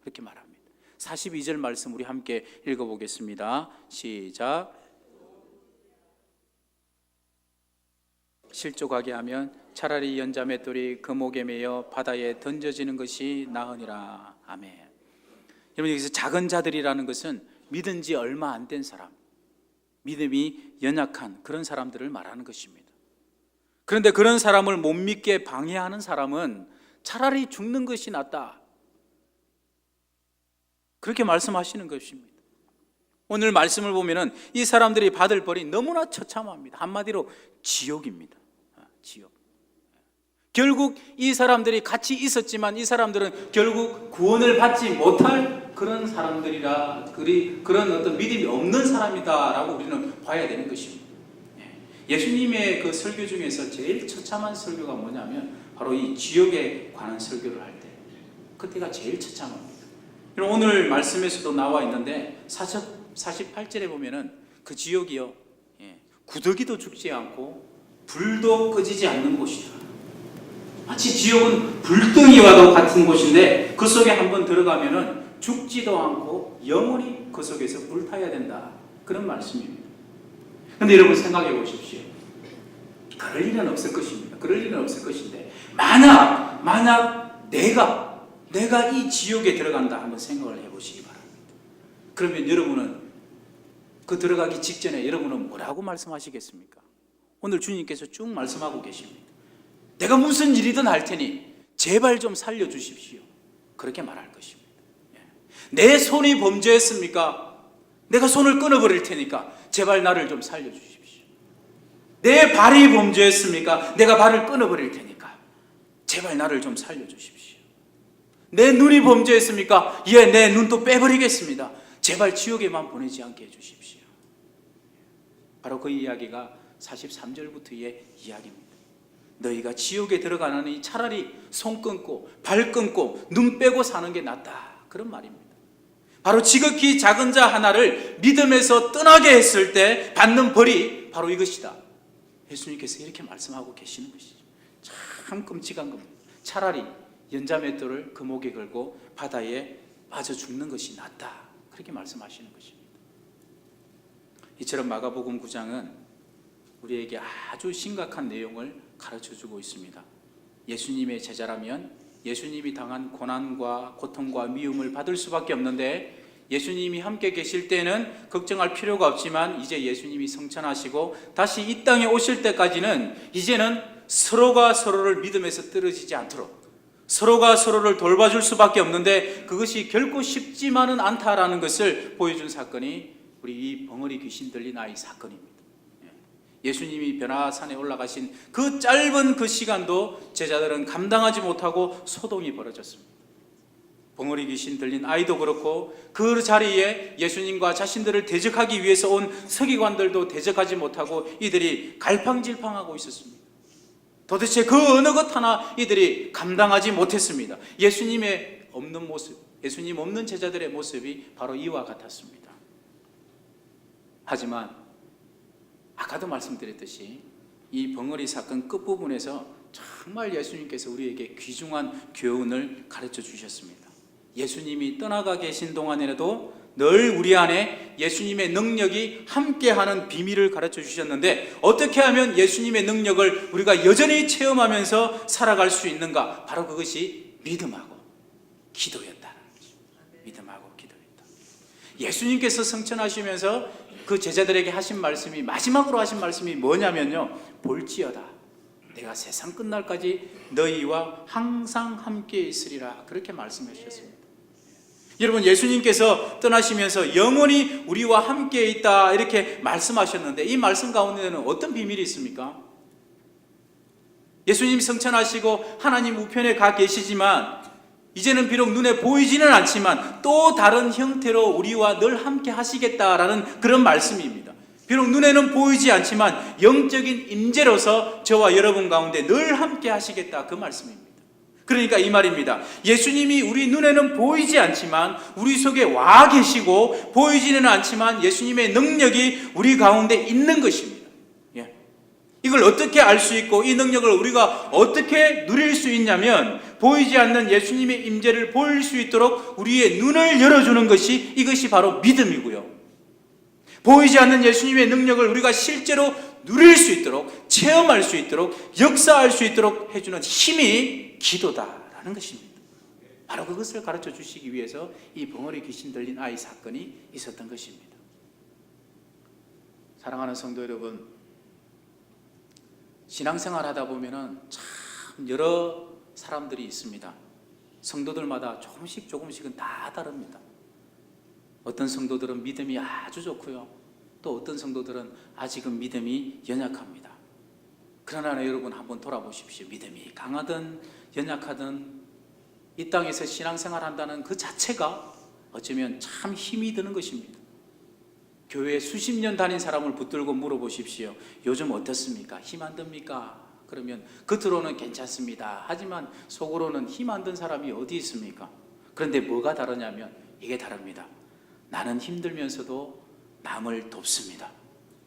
그렇게 말합니다. 42절 말씀 우리 함께 읽어보겠습니다. 시작. 실족하게 하면 차라리 연자맷돌이 그 목에 매여 바다에 던져지는 것이 나으니라. 아멘. 여러분 여기서 작은 자들이라는 것은 믿은 지 얼마 안 된 사람, 믿음이 연약한 그런 사람들을 말하는 것입니다. 그런데 그런 사람을 못 믿게 방해하는 사람은 차라리 죽는 것이 낫다 그렇게 말씀하시는 것입니다. 오늘 말씀을 보면은 이 사람들이 받을 벌이 너무나 처참합니다. 한마디로 지옥입니다. 지옥. 결국 이 사람들이 같이 있었지만 이 사람들은 결국 구원을 받지 못할 그런 사람들이라, 그런 어떤 믿음이 없는 사람이다라고 우리는 봐야 되는 것입니다. 예수님의 그 설교 중에서 제일 처참한 설교가 뭐냐면 바로 이 지옥에 관한 설교를 할 때 그때가 제일 처참합니다. 오늘 말씀에서도 나와 있는데 48절에 보면은 그 지옥이요, 구더기도 죽지 않고 불도 꺼지지 않는 곳이다. 마치 지옥은 불덩이와도 같은 곳인데 그 속에 한번 들어가면은 죽지도 않고 영원히 그 속에서 불타야 된다 그런 말씀입니다. 그런데 여러분 생각해 보십시오. 그럴 일은 없을 것입니다. 그럴 일은 없을 것인데 만약 내가 이 지옥에 들어간다 한번 생각을 해보시기 바랍니다. 그러면 여러분은 그 들어가기 직전에 여러분은 뭐라고 말씀하시겠습니까? 오늘 주님께서 쭉 말씀하고 계십니다. 내가 무슨 일이든 할 테니 제발 좀 살려주십시오 그렇게 말할 것입니다. 내 손이 범죄했습니까? 내가 손을 끊어버릴 테니까 제발 나를 좀 살려주십시오. 내 발이 범죄했습니까? 내가 발을 끊어버릴 테니까 제발 나를 좀 살려주십시오. 내 눈이 범죄했습니까? 내 눈도 빼버리겠습니다. 제발 지옥에만 보내지 않게 해주십시오. 바로 그 이야기가 43절부터의 이야기입니다. 너희가 지옥에 들어가느니 차라리 손 끊고 발 끊고 눈 빼고 사는 게 낫다 그런 말입니다. 바로 지극히 작은 자 하나를 믿음에서 떠나게 했을 때 받는 벌이 바로 이것이다. 예수님께서 이렇게 말씀하고 계시는 것이죠. 참 끔찍한 겁니다. 차라리 연자맷돌을 그 목에 걸고 바다에 빠져 죽는 것이 낫다 그렇게 말씀하시는 것입니다. 이처럼 마가복음 9장은 우리에게 아주 심각한 내용을 가르쳐주고 있습니다. 예수님의 제자라면 예수님이 당한 고난과 고통과 미움을 받을 수밖에 없는데 예수님이 함께 계실 때는 걱정할 필요가 없지만 이제 예수님이 성천하시고 다시 이 땅에 오실 때까지는 이제는 서로가 서로를 믿음에서 떨어지지 않도록 서로가 서로를 돌봐줄 수밖에 없는데 그것이 결코 쉽지만은 않다라는 것을 보여준 사건이 우리 이 벙어리 귀신 들린 아이 사건입니다. 예수님이 변화산에 올라가신 그 짧은 그 시간도 제자들은 감당하지 못하고 소동이 벌어졌습니다. 벙어리 귀신 들린 아이도 그렇고 그 자리에 예수님과 자신들을 대적하기 위해서 온 서기관들도 대적하지 못하고 이들이 갈팡질팡하고 있었습니다. 도대체 그 어느 것 하나 이들이 감당하지 못했습니다. 예수님의 없는 모습, 예수님 없는 제자들의 모습이 바로 이와 같았습니다. 하지만 아까도 말씀드렸듯이 이 벙어리 사건 끝부분에서 정말 예수님께서 우리에게 귀중한 교훈을 가르쳐 주셨습니다. 예수님이 떠나가 계신 동안에도 늘 우리 안에 예수님의 능력이 함께하는 비밀을 가르쳐 주셨는데 어떻게 하면 예수님의 능력을 우리가 여전히 체험하면서 살아갈 수 있는가? 바로 그것이 믿음하고 기도였다는 거죠. 믿음하고 기도였다. 예수님께서 성천하시면서 그 제자들에게 하신 말씀이 마지막으로 하신 말씀이 뭐냐면요, 볼지어다 내가 세상 끝날까지 너희와 항상 함께 있으리라, 그렇게 말씀해 주셨습니다. 여러분, 예수님께서 떠나시면서 영원히 우리와 함께 있다 이렇게 말씀하셨는데 이 말씀 가운데는 어떤 비밀이 있습니까? 예수님 성천하시고 하나님 우편에 가 계시지만 이제는 비록 눈에 보이지는 않지만 또 다른 형태로 우리와 늘 함께 하시겠다라는 그런 말씀입니다. 비록 눈에는 보이지 않지만 영적인 임재로서 저와 여러분 가운데 늘 함께 하시겠다, 그 말씀입니다. 그러니까 이 말입니다. 예수님이 우리 눈에는 보이지 않지만 우리 속에 와 계시고 보이지는 않지만 예수님의 능력이 우리 가운데 있는 것입니다. 이걸 어떻게 알 수 있고 이 능력을 우리가 어떻게 누릴 수 있냐면 보이지 않는 예수님의 임재를 보일 수 있도록 우리의 눈을 열어주는 것이, 이것이 바로 믿음이고요. 보이지 않는 예수님의 능력을 우리가 실제로 누릴 수 있도록, 체험할 수 있도록, 역사할 수 있도록 해주는 힘이 기도다라는 것입니다. 바로 그것을 가르쳐 주시기 위해서 이 벙어리 귀신 들린 아이 사건이 있었던 것입니다. 사랑하는 성도 여러분, 신앙생활 하다 보면은 참 여러 사람들이 있습니다. 성도들마다 조금씩은 다 다릅니다. 어떤 성도들은 믿음이 아주 좋고요, 또 어떤 성도들은 아직은 믿음이 연약합니다. 그러나 여러분 한번 돌아보십시오. 믿음이 강하든 연약하든 이 땅에서 신앙생활 한다는 그 자체가 어쩌면 참 힘이 드는 것입니다. 교회에 수십 년 다닌 사람을 붙들고 물어보십시오. 요즘 어떻습니까? 힘 안 듭니까? 그러면 겉으로는 괜찮습니다. 하지만 속으로는 힘 안 든 사람이 어디 있습니까? 그런데 뭐가 다르냐면 이게 다릅니다. 나는 힘들면서도 남을 돕습니다.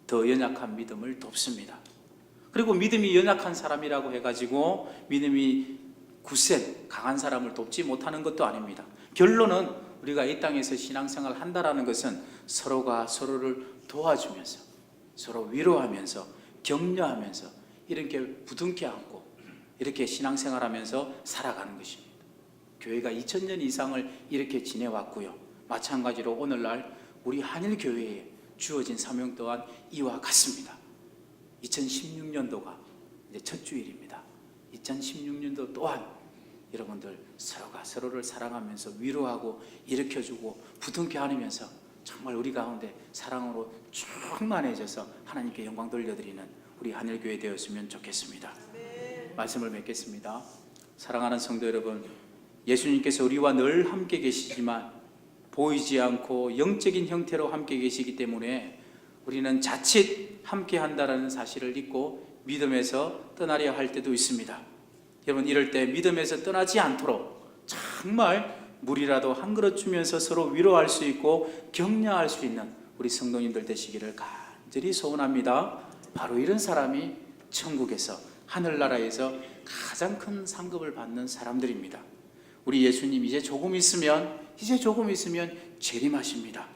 더 연약한 믿음을 돕습니다. 그리고 믿음이 연약한 사람이라고 해가지고 믿음이 굳센 강한 사람을 돕지 못하는 것도 아닙니다. 결론은 우리가 이 땅에서 신앙생활을 한다는 것은 서로가 서로를 도와주면서 서로 위로하면서 격려하면서 이렇게 부둥켜 안고 이렇게 신앙생활하면서 살아가는 것입니다. 교회가 2000년 이상을 이렇게 지내왔고요, 마찬가지로 오늘날 우리 한일교회에 주어진 사명 또한 이와 같습니다. 2016년도가 이제 첫 주일입니다. 2016년도 또한 여러분들 서로가 서로를 사랑하면서 위로하고 일으켜주고 부둥켜 안으면서 정말 우리 가운데 사랑으로 충만해져서 하나님께 영광 돌려드리는 우리 한일교회 되었으면 좋겠습니다. 말씀을 맺겠습니다. 사랑하는 성도 여러분, 예수님께서 우리와 늘 함께 계시지만 보이지 않고 영적인 형태로 함께 계시기 때문에 우리는 자칫 함께 한다는 사실을 잊고 믿음에서 떠나려 할 때도 있습니다. 여러분, 이럴 때 믿음에서 떠나지 않도록 정말 물이라도 한 그릇 주면서 서로 위로할 수 있고 격려할 수 있는 우리 성도님들 되시기를 간절히 소원합니다. 바로 이런 사람이 천국에서, 하늘나라에서 가장 큰 상급을 받는 사람들입니다. 우리 예수님 이제 조금 있으면 재림하십니다.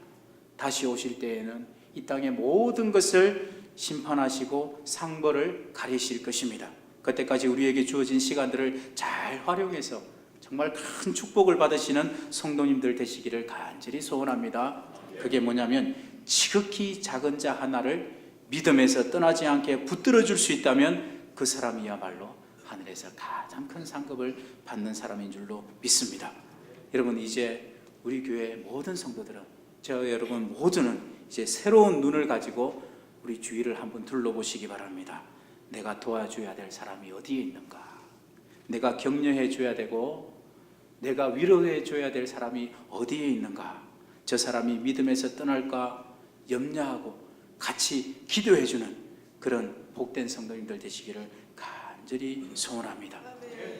다시 오실 때에는 이 땅의 모든 것을 심판하시고 상벌을 가리실 것입니다. 그때까지 우리에게 주어진 시간들을 잘 활용해서 정말 큰 축복을 받으시는 성도님들 되시기를 간절히 소원합니다. 그게 뭐냐면 지극히 작은 자 하나를 믿음에서 떠나지 않게 붙들어 줄 수 있다면 그 사람이야말로 하늘에서 가장 큰 상급을 받는 사람인 줄로 믿습니다. 여러분, 이제 우리 교회 모든 성도들은, 저 여러분 모두는 이제 새로운 눈을 가지고 우리 주위를 한번 둘러보시기 바랍니다. 내가 도와줘야 될 사람이 어디에 있는가? 내가 격려해 줘야 되고 내가 위로해 줘야 될 사람이 어디에 있는가? 저 사람이 믿음에서 떠날까 염려하고 같이 기도해 주는 그런 복된 성도님들 되시기를 간절히 소원합니다.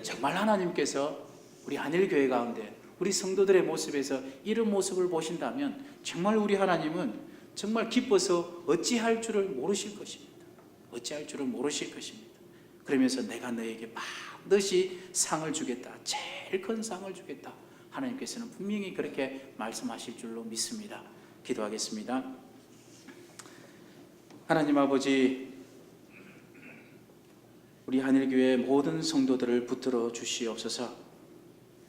정말 하나님께서 우리 한일교회 가운데 우리 성도들의 모습에서 이런 모습을 보신다면 정말 우리 하나님은 정말 기뻐서 어찌할 줄을 모르실 것입니다. 어찌할 줄을 모르실 것입니다. 그러면서 내가 너에게 반드시 상을 주겠다. 제일 큰 상을 주겠다. 하나님께서는 분명히 그렇게 말씀하실 줄로 믿습니다. 기도하겠습니다. 하나님 아버지, 우리 한일교회 모든 성도들을 붙들어 주시옵소서.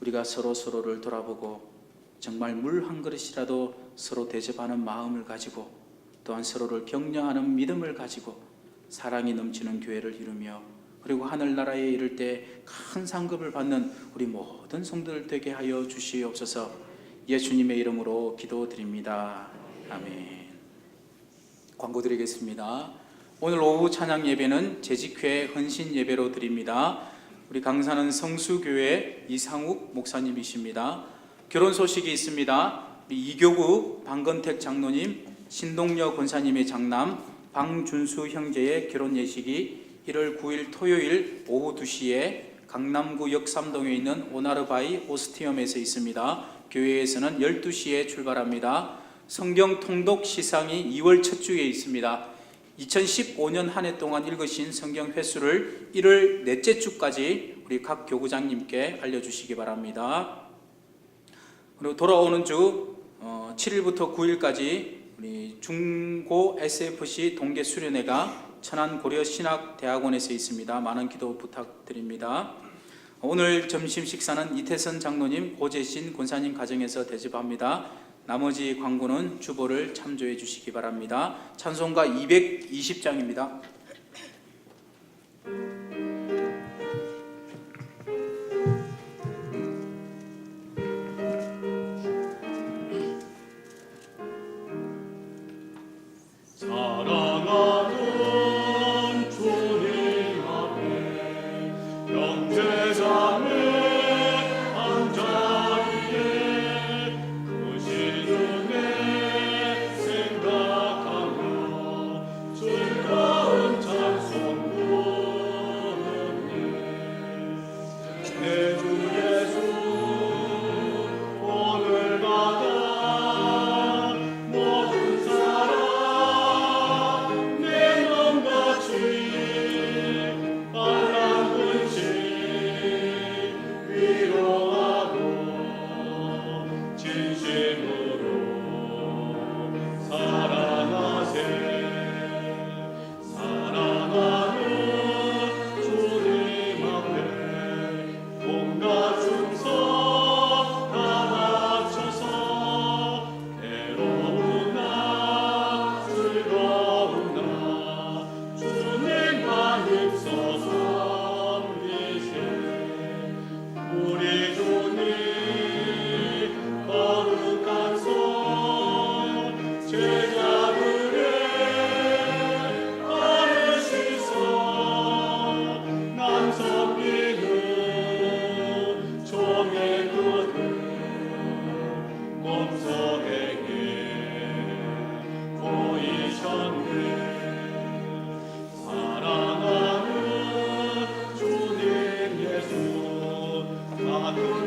우리가 서로를 돌아보고 정말 물 한 그릇이라도 서로 대접하는 마음을 가지고 또한 서로를 격려하는 믿음을 가지고 사랑이 넘치는 교회를 이루며 그리고 하늘나라에 이를 때 큰 상급을 받는 우리 모든 성도들 되게 하여 주시옵소서. 예수님의 이름으로 기도드립니다. 아멘. 광고 드리겠습니다. 오늘 오후 찬양 예배는 재직회 헌신 예배로 드립니다. 우리 강사는 성수교회 이상욱 목사님이십니다. 결혼 소식이 있습니다. 이교국 방건택 장로님, 신동여 권사님의 장남 방준수 형제의 결혼 예식이 1월 9일 토요일 오후 2시에 강남구 역삼동에 있는 오나르바이 오스티엄에서 있습니다. 교회에서는 12시에 출발합니다. 성경 통독 시상이 2월 첫 주에 있습니다. 2015년 한 해 동안 읽으신 성경 횟수를 1월 넷째 주까지 우리 각 교구장님께 알려주시기 바랍니다. 그리고 돌아오는 주 7일부터 9일까지 우리 중고 SFC 동계 수련회가 천안 고려신학대학원에서 있습니다. 많은 기도 부탁드립니다. 오늘 점심 식사는 이태선 장로님, 고재신 권사님 가정에서 대접합니다. 나머지 광고는 주보를 참조해 주시기 바랍니다. 찬송가 220장입니다. 사랑하는 주님 앞에 영제자매 한자리에 그 시중에 생각하며 즐거운 찬송 부르네. 내 주 예수 오늘마다 모든 사랑 내 맘같이 반란군시 위로하고 진심으로 사랑하세. 사랑하는 주님 앞에 온갖 충성 다 바쳐서 괴로우나 즐거우나 주님만 힘써서 섬기세. 우리 주님 거룩한 손 제자들의 바르시서 남 섬기는 종의 그들 몸속에게 보이셨네. 사랑하는 주님 예수 같은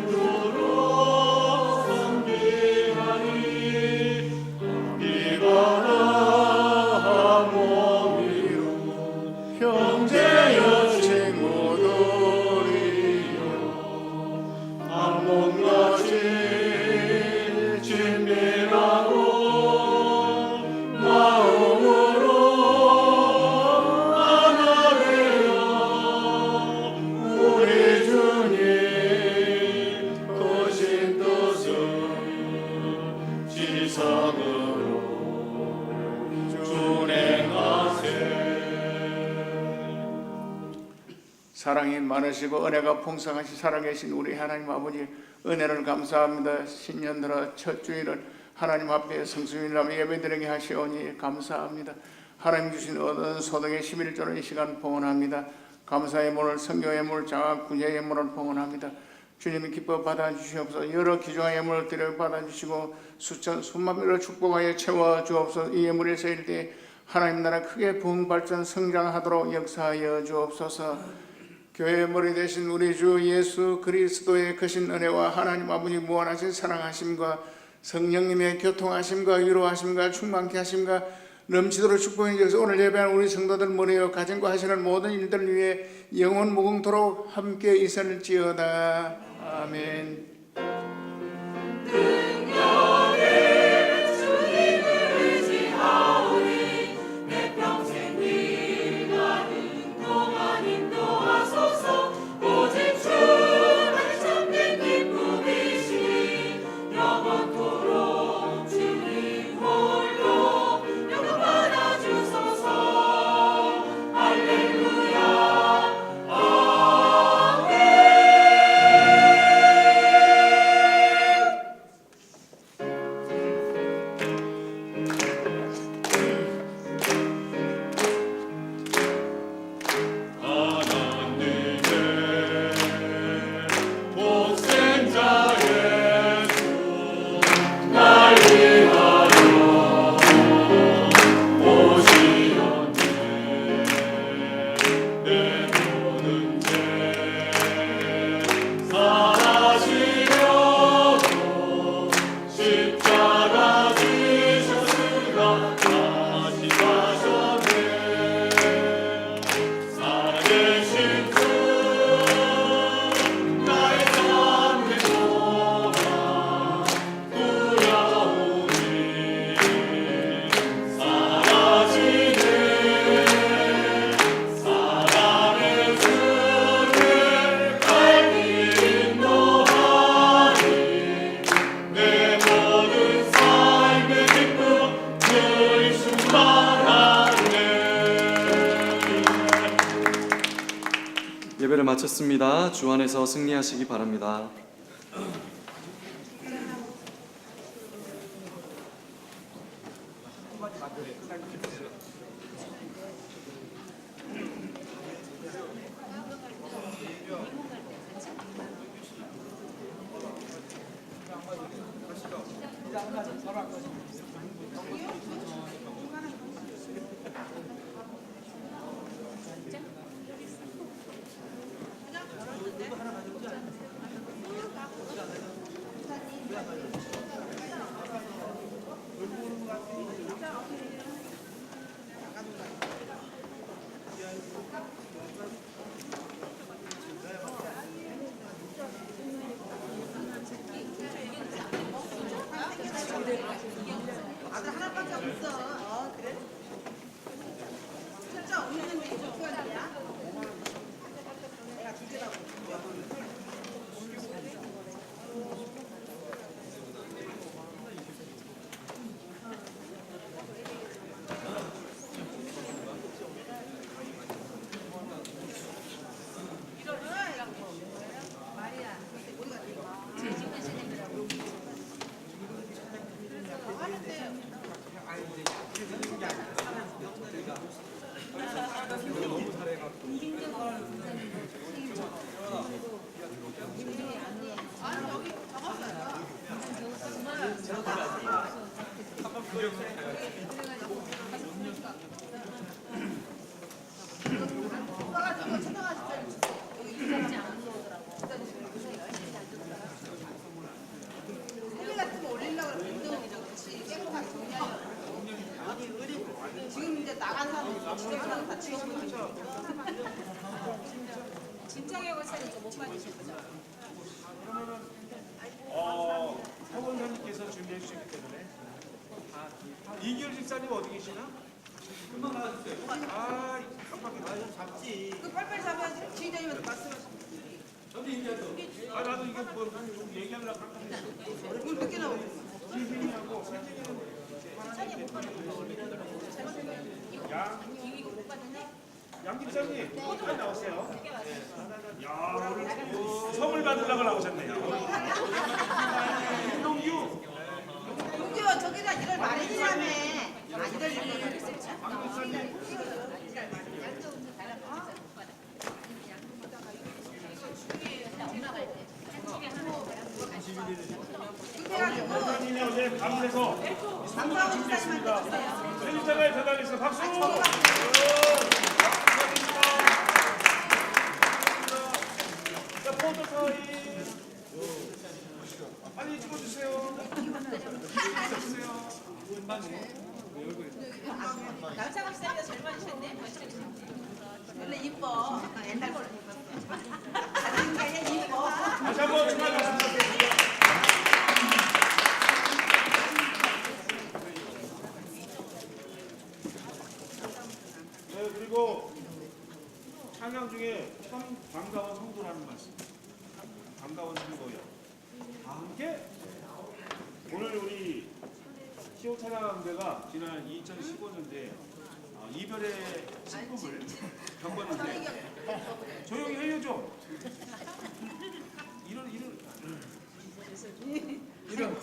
사랑이 많으시고 은혜가 풍성하신 살아계신 우리 하나님 아버지 은혜를 감사합니다. 신년 들어 첫 주일은 하나님 앞에 성수님이라며 예배드리게 하시오니 감사합니다. 하나님 주신 얻은 소득의 11조는 이 시간 봉헌합니다. 감사의 문을, 성경의 문을, 장학 구제의 문을 봉헌합니다. 주님이 기뻐 받아주시옵소서. 여러 기중의 예물을 드려 받아주시고 수천 수만 명을 축복하여 채워주옵소서. 이 예물에 쓰일 때 하나님 나라 크게 부흥발전 성장하도록 역사하여 주옵소서. 교회의 머리 되신 우리 주 예수 그리스도의 크신 은혜와 하나님 아버지 무한하신 사랑하심과 성령님의 교통하심과 위로하심과 충만케 하심과 넘치도록 축복해 주셔서 오늘 예배한 우리 성도들 머리와 가정과 하시는 모든 일들을 위해 영원 무궁토록 함께 있을지어다. 아멘. 예배를 마쳤습니다. 주 안에서 승리하시기 바랍니다. 아들 하나밖에 없어. 그래? 진짜 없는 게 좋아야. 내가 두 개라고. 지금 이제 나간 사람 집에 하나 다 치우고 진정해 골사님 못 받으실 거죠? 사원장님께서 준비해 주셨기 때문에 이기열 집사님 어디 계시나? 금방 나와주세요. 아, 깜빡이 잡지. 그 빨리빨리 잡아야지. 지휘자님한테 말씀하시고. 아, 나도 이거 뭐 얘기하려고 깜빡 했어. 오늘 늦게 나오고. 지휘하고 세진이는 찬이 못 받는 거. 양. 이거 못 받는데? 양 집사님 어디까지 나왔어요? 야 오늘 선물 받으려고 나오셨네요. 김동규 동규 저기다 이걸 말해주라며. 아 이걸 집사님이 어제 밤새서 방광호 집사님한테 주세요. 편집자가 전달했어. 박수. 자, 포토 타임. 빨리 찍어주세요. 남창호 집사님이 잘 맞으셨네. 원래 이뻐. 옛날 걸로 이뻤어. 잘하는 게 아니라 이뻐. 다시 한번 축하드립니다. 네, 그리고 찬양 중에 참 반가운 성도라는 말씀. 반가운 성도요. 함께 오늘 우리 시호 찬양대가 지난 2015년도에 이별의 슬픔을 겪었는데 조용히 해요 좀. 이런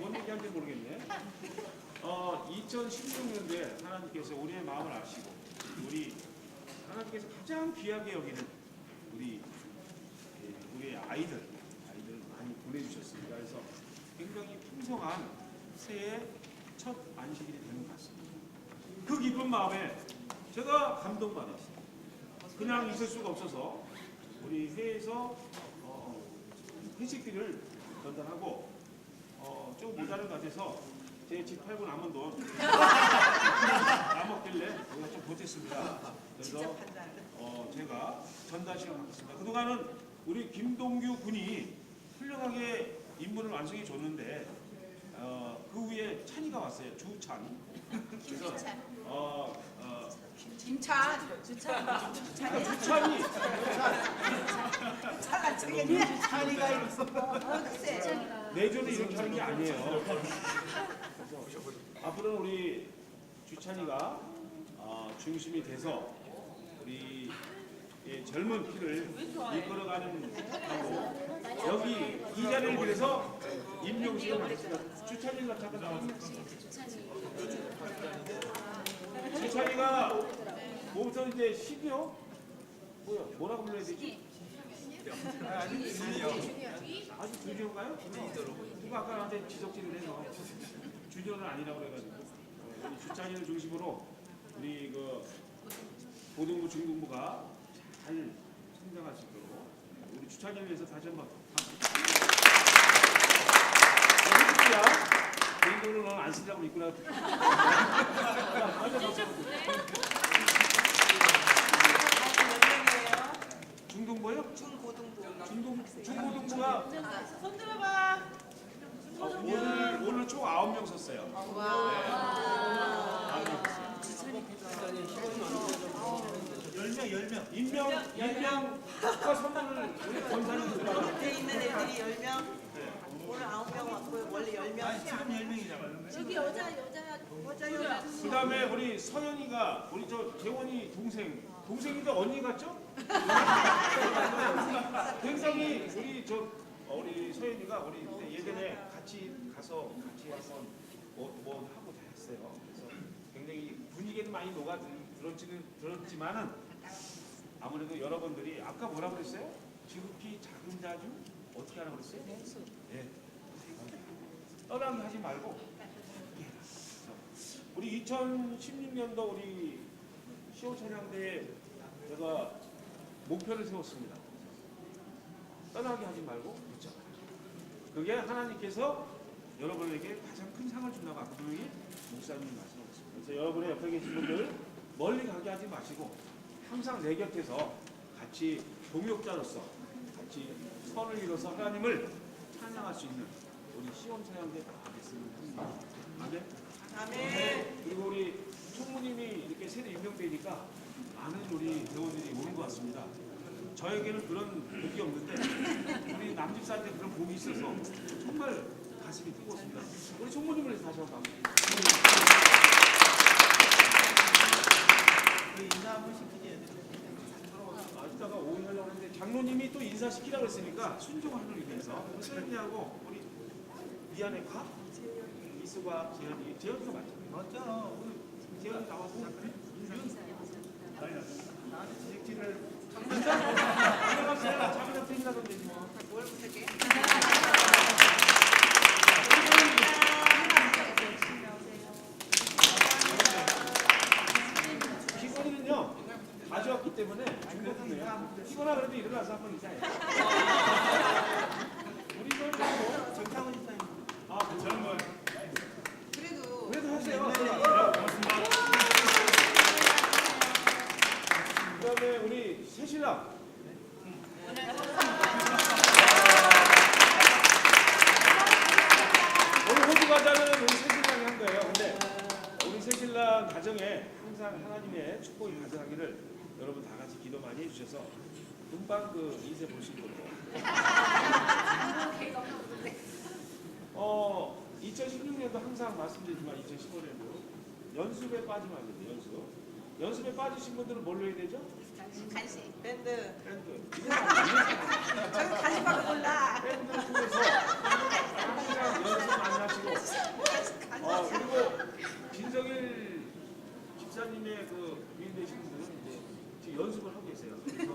뭔 얘기하는지 모르겠네. 2016년도에 하나님께서 우리의 마음을 아시고 우리 하나님께서 가장 귀하게 여기는 우리의 아이들 많이 보내주셨습니다. 그래서 굉장히 풍성한 새해 첫 안식일이 되는 것 같습니다. 그 기쁜 마음에 제가 감동받았어요. 그냥 있을 수가 없어서 우리 회에서 회식비를 전달하고 좀 모자를 가져서 제 집 팔고 남은 돈 남았길래 우리가 좀 보탰습니다. 그래서 제가 전달식을 하겠습니다. 그동안은 우리 김동규 군이 훌륭하게 임무를 완성해 줬는데 그 위에 찬이가 왔어요. 주찬. 그래서 김찬. 주찬이 찬이가 있어. 글쎄. 내조를 이렇게 하는 게 아니에요. 그래서 앞으로는 우리 주찬이가 중심이 돼서 우리 젊은 피를 이끌어가는 하고 여기 이 자리를 빌해서 임명식을 하겠습니다. 주찬이가 잠깐 나왔습니다. 주찬이가 뭐부터 이제 10이요? 뭐라고 불러야 되지? 아주 주니어인가요? 누가 아까 나한테 지적질을 해서 주니어는 아니라고 그래가지고 우리 주찬이를 중심으로 우리 그 고등부 중등부가 잘 성장할 수 있도록 우리 주찬이를 위해서 다시 한번 야 개인적으로 너는 안 쓰려고 있구나. 중등부요? 중고등부가 손 들어봐. 오늘 총 9명 섰어요. 네. 9명 섰어요. 10명. 임명 축하 선물을 우리 권사님 드려요. 밑에 있는 애들이 10명, 오늘 9명 왔고요. 원래 10명. 지금 10명이잖아요. 여기 여자. 그 다음에 우리 서연이가 우리 저 재원이 동생인데 언니 같죠? 굉장히 우리 서연이가 우리 그때 예전에 같이 가서 같이 한번 뭐 하고 다 했어요. 그래서 굉장히 분위기는 많이 들었지만은 아무래도 여러분들이 아까 뭐라 그랬어요? 지극히 작은 자주 어떻게 하라고 그랬어요? 네. 떠나게 하지 말고. 우리 2016년도 우리 시호 찬양대에 제가 목표를 세웠습니다. 떠나게 하지 말고 붙잡아라. 그게 하나님께서 여러분에게 가장 큰 상을 준다고 아까 분명히 목사님이 말씀하셨습니다. 그래서 여러분의 옆에 계신 분들 멀리 가게 하지 마시고 항상 내 곁에서 같이 동역자로서 같이 선을 이뤄서 하나님을 찬양할 수 있는 우리 시온 찬양대 되겠으면 합니다. 아멘. 아멘. 그리고 우리 총무님이 이렇게 새로 임명되니까 많은 우리 대원들이 오는 것 같습니다. 저에게는 그런 복이 없는데 우리 남집사한테 그런 복이 있어서 정말 가슴이 뜨겁습니다. 우리 총무님을 다시 한번 인사 한번 시키지. 이따가 오후 하려고 하는데 장로님이 또 인사시키라고 했으니까 순종하는 의미에서 세연이하고 우리 미안해 가? 이수가 재현이가 맞죠? 오늘 재현이 나와서 잠깐 나한테 지적질을 내가 자기가 틀린다던데 뭐. 뭘 부탁해? 피곤이는요 가져왔기 때문에 피곤하 그래도 일어나서 한번 인사해. 우리 뭐 정상훈 인사해. 아 저는 뭐 그래도 하세요. 그다음에 우리 새신랑 오늘 호주 가자는 우리 새신랑이 한 거예요. 근데 우리 새신랑 가정에 항상 하나님의 축복이 가져가기를 여러분 다 같이 기도 많이 해주셔서 금방 그 인쇄 보실 거고. 2016년도 항상 말씀드리지만 2015년도 연습에 빠지면 안 돼요. 연습에 빠지신 분들은 뭘로 해야 되죠? 간식. 밴드. 밴드. 저는 간식밖에 몰라. 밴드를 통해서 항상 연습 많이 하시고 그리고 진성일 집사님의 그 부인 되신 분들은 이제 지금 연습을 하고 계세요. 그래서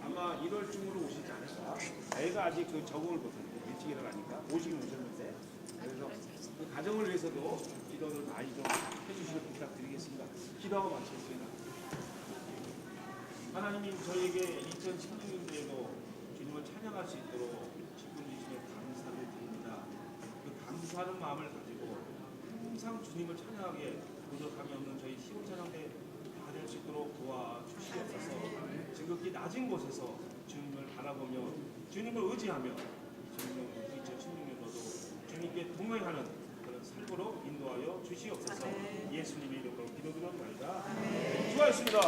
아마 1월쯤으로 오시지 않을까. 애가 아직 그 적응을 못하는데 일찍 일어나니까 오시긴 오셨는데 그래서 그 가정을 위해서도 기도를 많이 좀 해주시길 부탁드리겠습니다. 기도하고 마치겠습니다. 하나님이 저에게 2016년도에도 주님을 찬양할 수 있도록 직분 주심에 감사를 드립니다. 그 감사하는 마음을 가지고 항상 주님을 찬양하게 부족함이 없는 저희 시골 찬양대 다 될 수 있도록 도와주시옵소서. 지극히 낮은 곳에서 주님을 바라보며 주님을 의지하며 주님을 2016년도도 주님께 동행하는 그런 삶으로 인도하여 주시옵소서. 예수님의 이름으로 기도드립니다. 수고하셨습니다.